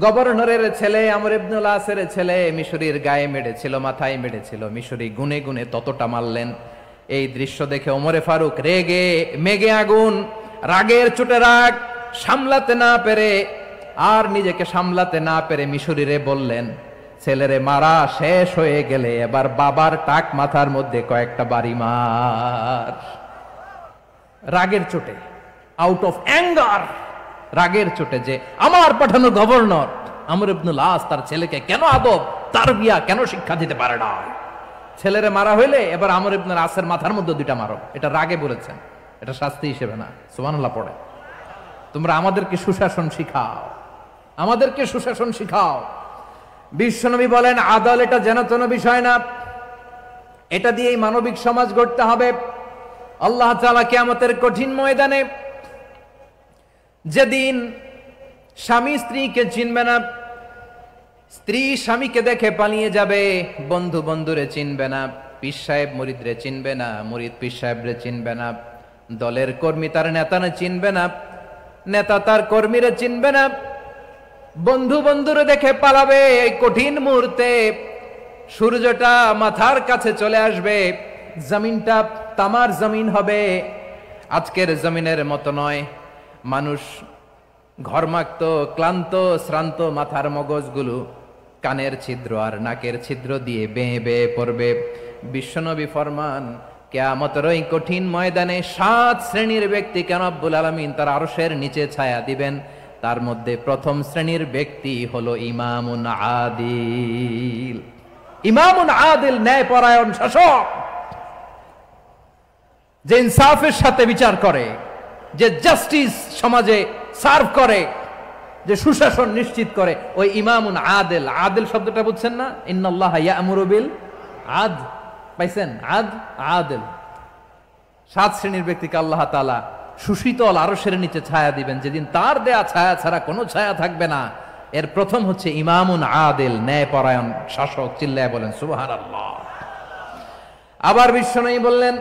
Speaker 1: গভর্নরের ছেলে আমর ইবনুল আসের ছেলে মিশরির গায়ে মেরেছিল, মাথায় মেরেছিল, মিশরি গুনে গুনে ততটা মারলেন। এই দৃশ্য দেখে ওমরে ফারুক রেগে মেগে আগুন, রাগের চোটে রাগ সামলাতে না পেরে আর নিজেকে সামলাতে না পেরে মিশরিরে বললেন, ছেলেরে মারা শেষ হয়ে গেলে এবার বাবার টাক মাথার মধ্যে কয়েকটা বাড়ি মার। রাগের চোটে, আউট অফ অ্যাঙ্গার, রাগের চোটে যে আমার পাঠানো গভর্নর আমর ইবনুল আস তার ছেলেকে কেন আদব তারবিয়া কেন শিক্ষা দিতে পারে না, ছেলেরে মারা হইলে এবার আমর ইবনুল আসের মাথার মধ্যে দুইটা মারো। এটা রাগে বলেছেন, এটা শাস্তি হিসেবে না। সুবহানাল্লাহ পড়ে। তোমরা আমাদেরকে সুশাসন শিখাও, আমাদেরকে সুশাসন শিখাও। বিশ্বনবী বলেন, আদল এটা যেন তেন বিষয় না, এটা দিয়েই মানবিক সমাজ গড়তে হবে। আল্লাহ তাআলা কিয়ামতের কঠিন ময়দানে যেদিন স্বামী স্ত্রীকে চিনবে না, স্ত্রী স্বামীকে দেখে পালিয়ে যাবে, বন্ধু বন্ধুরে চিনবে না, পীর সাহেব মুরিদরে চিনবে না, মুরিদ পীর সাহেবরে চিনবে না, দলের কর্মী তার নেতারে চিনবে না, নেতা তার কর্মীরে চিনবে না, বন্ধু বন্ধুরে দেখে পালাবে। এই কঠিন মুহূর্তে সূর্যটা মাথার কাছে চলে আসবে, জমিনটা তামার জমিন হবে। আজকের জমিনের মতো নয়, মানুষ ঘর্মাক্ত ক্লান্ত শ্রান্ত মাথার মগজগুলো কানের ছিদ্র আর নাকের ছিদ্র দিয়ে বেয়ে বেয়ে পড়বে। বিশ্বনবী ফরমান, কিয়ামতের ওই কঠিন ময়দানে 7 শ্রেণীর ব্যক্তিকে রব্বুল আলামিন তার আরশের নিচে ছায়া দিবেন। তার মধ্যে প্রথম শ্রেণীর ব্যক্তি হলো ইমামুন আদিল। ইমামুন আদিল, ন্যায়পরায়ণ শাসক, যে ইনসাফের সাথে বিচার করে, যে জাস্টিস সমাজে সার্ভ করে, যে সুশাসন নিশ্চিত করে, ওই ইমামুন আদিল। আদিল শব্দটা বুঝছেন না? ইন্নাল্লাহা ইয়া'মুরু বিল আদল, পাইছেন? আদিল। 7 শ্রেণীর ব্যক্তিকে আল্লাহ তাআলা সুশীতল আরশের নিচে ছায়া দিবেন, যেদিন তার দেয়া ছায়া ছাড়া কোনো ছায়া থাকবে না। এর প্রথম হচ্ছে ইমামুন আদিল, ন্যায়পরায়ণ শাসক। চিল্লায় বলেন সুবহানাল্লাহ। আবার বিশ্বনবী বললেন,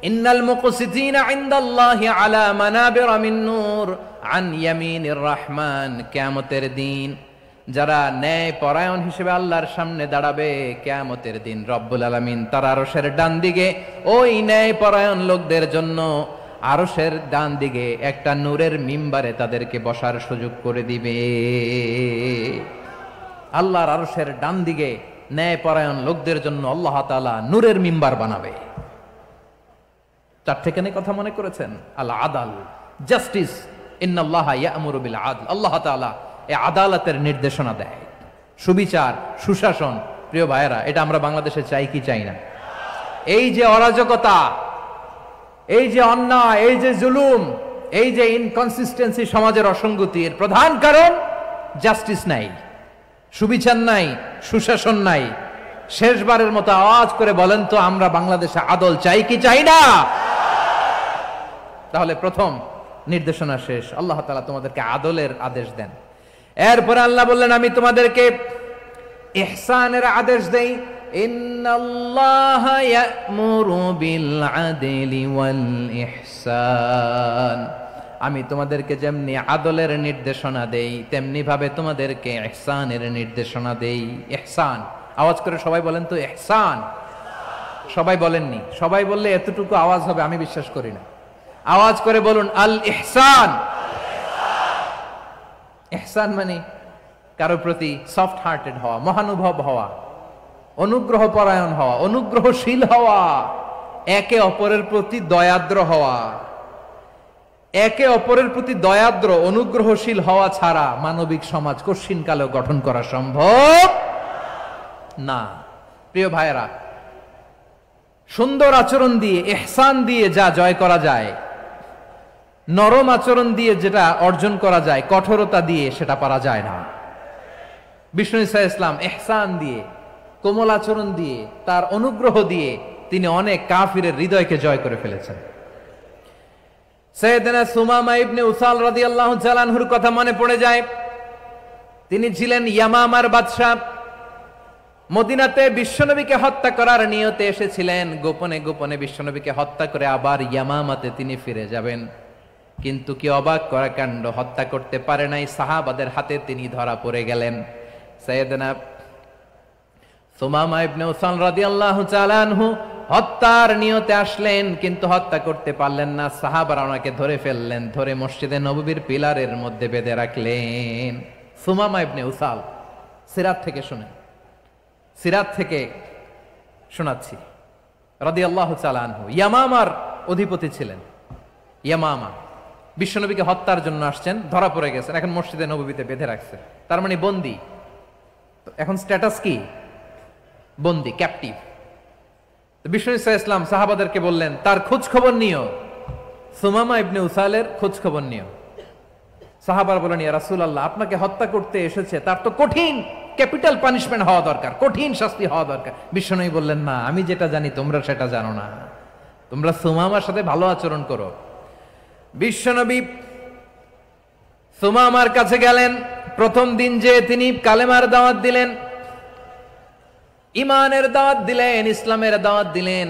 Speaker 1: ইন্নাল মুকসিতিনা ইনদাল্লাহি আলা মানাবিরা মিন নূর আন ইয়ামিনির রহমান। কিয়ামতের দিন যারা ন্যায়পরায়ণ হিসেবে আল্লাহর সামনে দাঁড়াবে, কিয়ামতের দিন রব্বুল আলামিন তার আরশের ডান দিকে ওই ন্যায়পরায়ণ লোকদের জন্য আরশের ডান দিকে একটা নূরের মিম্বারে তাদেরকে বসার সুযোগ করে দিবে। আল্লাহর আরশের ডান দিকে ন্যায়পরায়ণ লোকদের জন্য আল্লাহ তাআলা নূরের মিম্বার বানাবে। 4 ঠিকানে কথা মনে করেছেন? আল আদাল, জাস্টিস। ইন্নাল্লাহা ইয়া'মুরু বিল আদল। আল্লাহ তাআলা এই আদালতের নির্দেশনা দেয়, সুবিচার, সুশাসন। প্রিয় ভাইয়েরা, এটা আমরা বাংলাদেশে চাই কি চাই না? এই যে অরাজকতা, এই যে অন্যায়, এই যে জুলুম, এই যে ইনকনসিস্টেন্সি, সমাজের অসঙ্গতি, এর প্রধান কারণ জাস্টিস নাই, সুবিচার নাই, সুশাসন নাই। শেষবারের মতো আওয়াজ করে বলেন তো, আমরা বাংলাদেশে আদল চাই কি চাই না? তাহলে প্রথম নির্দেশনা শেষ। আল্লাহ তাআলা তোমাদেরকে আদলের আদেশ দেন। এরপরে আল্লাহ বললেন, আমি তোমাদেরকে ইহসানের আদেশ দেই। ইন্নাল্লাহা ইয়া'মুরু বিল আদলি ওয়াল ইহসান। আমি তোমাদেরকে যেমনি আদলের নির্দেশনা দেই, তেমনি ভাবে তোমাদেরকে ইহসানের নির্দেশনা দেই। ইহসান, আওয়াজ করে সবাই বলেন তো ইহসান। সবাই বলেননি, সবাই বললে এতটুকু আওয়াজ হবে আমি বিশ্বাস করি না। আওয়াজ করে বলুন আল ইহসান। ইহসান মানে কারো প্রতি সফট হার্টেড হওয়া, মহানুভব হওয়া, অনুগ্রহ পরায়ণ হওয়া, অনুগ্রহশীল হওয়া, একে অপরের প্রতি দয়াদ্র হওয়া। একে অপরের প্রতি দয়াদ্র অনুগ্রহশীল হওয়া ছাড়া মানবিক সমাজ কশিনকালেও গঠন করা সম্ভব না। প্রিয় ভাইয়েরা, সুন্দর আচরণ দিয়ে, ইহসান দিয়ে যা জয় করা যায়, নরম আচরণ দিয়ে যেটা অর্জন করা যায়, কঠোরতা দিয়ে সেটা পারা যায় না। বিষ্ণু ঈসা ইসলাম ইহসান দিয়ে, কোমল আচরণ দিয়ে, তার অনুগ্রহ দিয়ে তিনি অনেক কাফিরের হৃদয়কে জয় করে ফেলেছেন। সাইয়েদনা সুমামা ইবনে উসাল রাদিয়াল্লাহু তাআলা আনহুর কথা মনে পড়ে যায়। তিনি ছিলেন ইয়ামামার বাদশা। মদিনাতে বিশ্বনবীকে হত্যা করার নিয়তে এসেছিলেন। গোপনে গোপনে বিশ্বনবীকে হত্যা করে আবার ইয়ামামাতে তিনি ফিরে যাবেন। কিন্তু কি অবাক করা কাণ্ড, হত্যা করতে পারে নাই, সাহাবাদের হাতে তিনি ধরা পড়ে গেলেন। সাইয়েদনা সুমামা ইবনে উসাল রাদিয়াল্লাহু তাআলা আনহু হত্যার নিয়তে আসলেন, কিন্তু হত্যা করতে পারলেন না। সাহাবারা ওনাকে ধরে ফেললেন, ধরে মসজিদে নববীর পিলারের মধ্যে বেঁধে রাখলেন। সুমামা ইবনে উসাল, সিরাত থেকে শুনেন, সিরাত থেকে শোনাচ্ছি। রাদিয়াল্লাহু তাআলা আনহু ইয়ামামার অধিপতি ছিলেন। ইয়ামামা বিশ্বনবীকে হত্যার জন্য আসছেন, ধরা পড়ে গেছেন, এখন মসজিদে নববীতে বেঁধে রাখছে, তার মানে বন্দী। এখন স্ট্যাটাস কি? বন্দী, ক্যাপটিভ। বিষ্ণু ঈসা ইসলাম সাহাবাদেরকে বললেন, তার খোঁজ খবর নিও, সুমামা ইবনে উসালের খোঁজ খবর নিও। সাহাবার বলেন, ইয়া রাসূলুল্লাহ, আপনাকে হত্যা করতে এসেছে, তার তো কঠিন ক্যাপিটাল পানিশমেন্ট হওয়া দরকার, কঠিন শাস্তি হওয়া দরকার। বিশ্বনবী বললেন, না, আমি যেটা জানি তোমরা সেটা জানো না, তোমরা সুমামার সাথে ভালো আচরণ করো। বিশ্বনবী সুমামার কাছে গেলেন। প্রথম দিন যে তিনি কালেমার দাওয়াত দিলেন, ইমানের দাওয়াত দিলেন, ইসলামের দাওয়াত দিলেন,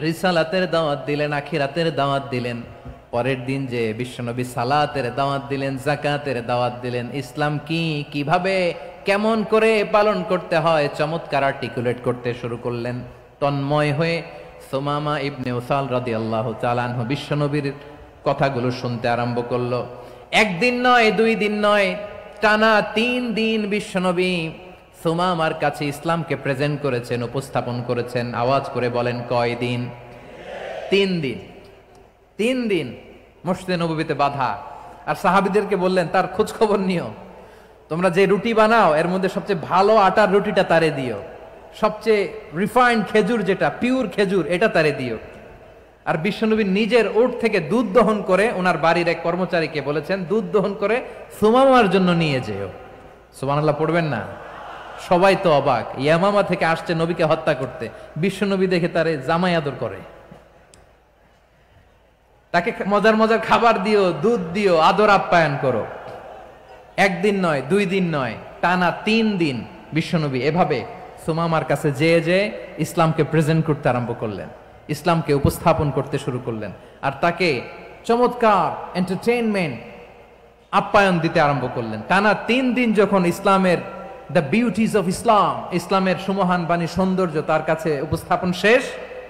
Speaker 1: রিসালাতের দাওয়াত দিলেন, আখিরাতের দাওয়াত দিলেন। পরের দিন যে বিশ্বনবী সালাতের দাওয়াত দিলেন, যাকাতের দাওয়াত দিলেন, ইসলাম কি, কিভাবে, কেমন করে পালন করতে হয় চমৎকার আর্টিকুলেট করতে শুরু করলেন। তন্ময় হয়ে সুমামা ইবনে উসাল রাদিয়াল্লাহু তাআলা আনহু বিশ্বনবীর কথাগুলো শুনতে আরম্ভ করলো। একদিন নয়, 2 দিন নয়, টানা 3 দিন বিশ্বনবী সুমামার কাছে ইসলামকে প্রেজেন্ট করেছেন, উপস্থাপন করেছেন। আওয়াজ করে বলেন, কয় দিন? 3 দিন। 3 দিন মসজিদে নববীতে বাধা। আর সাহাবীদেরকে বললেন, তার খোঁজ খবর নিও, তোমরা যে রুটি বানাও এর মধ্যে সবচেয়ে ভালো আটার রুটিটা তারে দিও, সবচেয়ে রিফাইন্ড খেজুর, যেটা পিওর খেজুর, এটা তারে দিও। আর বিশ্বনবী নিজের ওট থেকে দুধ দহন করে ওনার বাড়ির এক কর্মচারীকে বলেছেন, দুধ দহন করে সুমামার জন্য নিয়ে যেও। সুবহানাল্লাহ পড়বেন না? সবাই তো অবাক, ইয়ামামা থেকে আসছে নবীকে হত্যা করতে, বিশ্বনবী দেখে তারে জামাই আদর করে, তাকে মজার মজার খাবার দিও, দুধ দিও, আদর আপ্যায়ন করো। একদিন নয়, 2 দিন নয়, টানা 3 দিন বিশ্বনবী এভাবে সুমামার কাছে যেয়ে যেয়ে ইসলামকে প্রেজেন্ট করতে আরম্ভ করলেন, ইসলামকে উপস্থাপন করতে শুরু করলেন। আর তাকে চমৎকার এন্টারটেইনমেন্ট, আপ্যায়ন দিতে আরম্ভ করলেন। টানা 3 দিন যখন ইসলামের দ্য বিউটিজ অফ ইসলাম, ইসলামের সুমহান বাণী, সৌন্দর্য তার কাছে উপস্থাপন শেষ,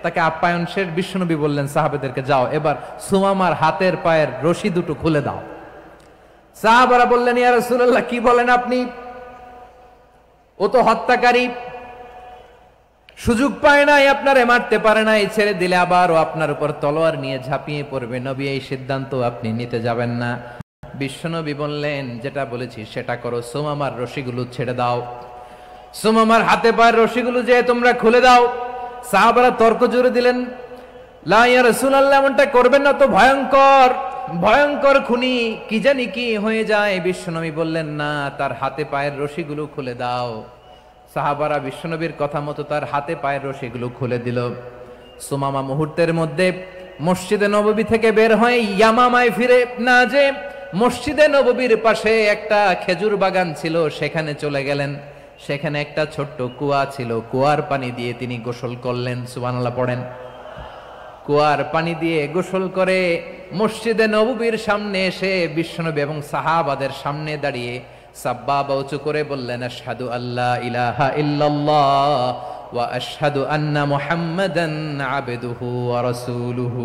Speaker 1: তাকে আপ্যায়ন শেষ, বিশ্বনবী বললেন সাহাবেদেরকে, যাও এবার সুমামার হাতের পায়ের রশি দুটো খুলে দাও। সাহাবারা বললেন, ইয়া রাসূলুল্লাহ, কি বলেন আপনি? ও তো হত্যাকারী, সুযোগ পায় নাই, আপনারে মারতে পারে নাই, ছেড়ে দিলে আবার ও আপনার উপর তলোয়ার নিয়ে ঝাঁপিয়ে পড়বে। নবী, এই সিদ্ধান্ত আপনি নিতে যাবেন না। বিশ্বনবী বললেন, যেটা বলেছি সেটা করো, সুমামার রশিগুলো ছেড়ে দাও, সুমামার হাতে পায়ের রশিগুলো যে তোমরা খুলে দাও। সাহাবারা তর্ক জুড়ে দিলেন, লা ইয়া রাসূলুল্লাহ, এমনটা করবেন না, তো ভয়ঙ্কর, ভয়ঙ্কর খুনি, কি জানি কি হয়ে যায়। বিশ্বনবী বললেন, না, তার হাতে পায়ের রশিগুলো খুলে দাও। সাহাবারা বিশ্বনবীর কথা মতো তার হাতে পায়ের রশিগুলো খুলে দিল। সুমামা মুহূর্তের মধ্যে মসজিদে নববী থেকে বের হয়ে ইয়ামামায় ফিরে না যে মসজিদে নববীর পাশে একটা খেজুর বাগান ছিল, সেখানে চলে গেলেন। সেখানে একটা ছোট্ট কুয়া ছিল, কুয়ার পানি দিয়ে তিনি গোসল করলেন। সুবহানাল্লাহ পড়েন। কুয়ার পানি দিয়ে গোসল করে মসজিদে নববীর সামনে এসে বিশ্বনবী এবং সাহাবাদের সামনে দাঁড়িয়ে সাব্বাবা উঁচু করে বললেন, আশহাদু আল্লা ইলাহা ইল্লাল্লাহ ওয়া আশহাদু আন্না মুহাম্মাদান আবদুহু ওয়া রাসূলুহু।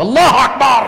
Speaker 1: আল্লাহু আকবার।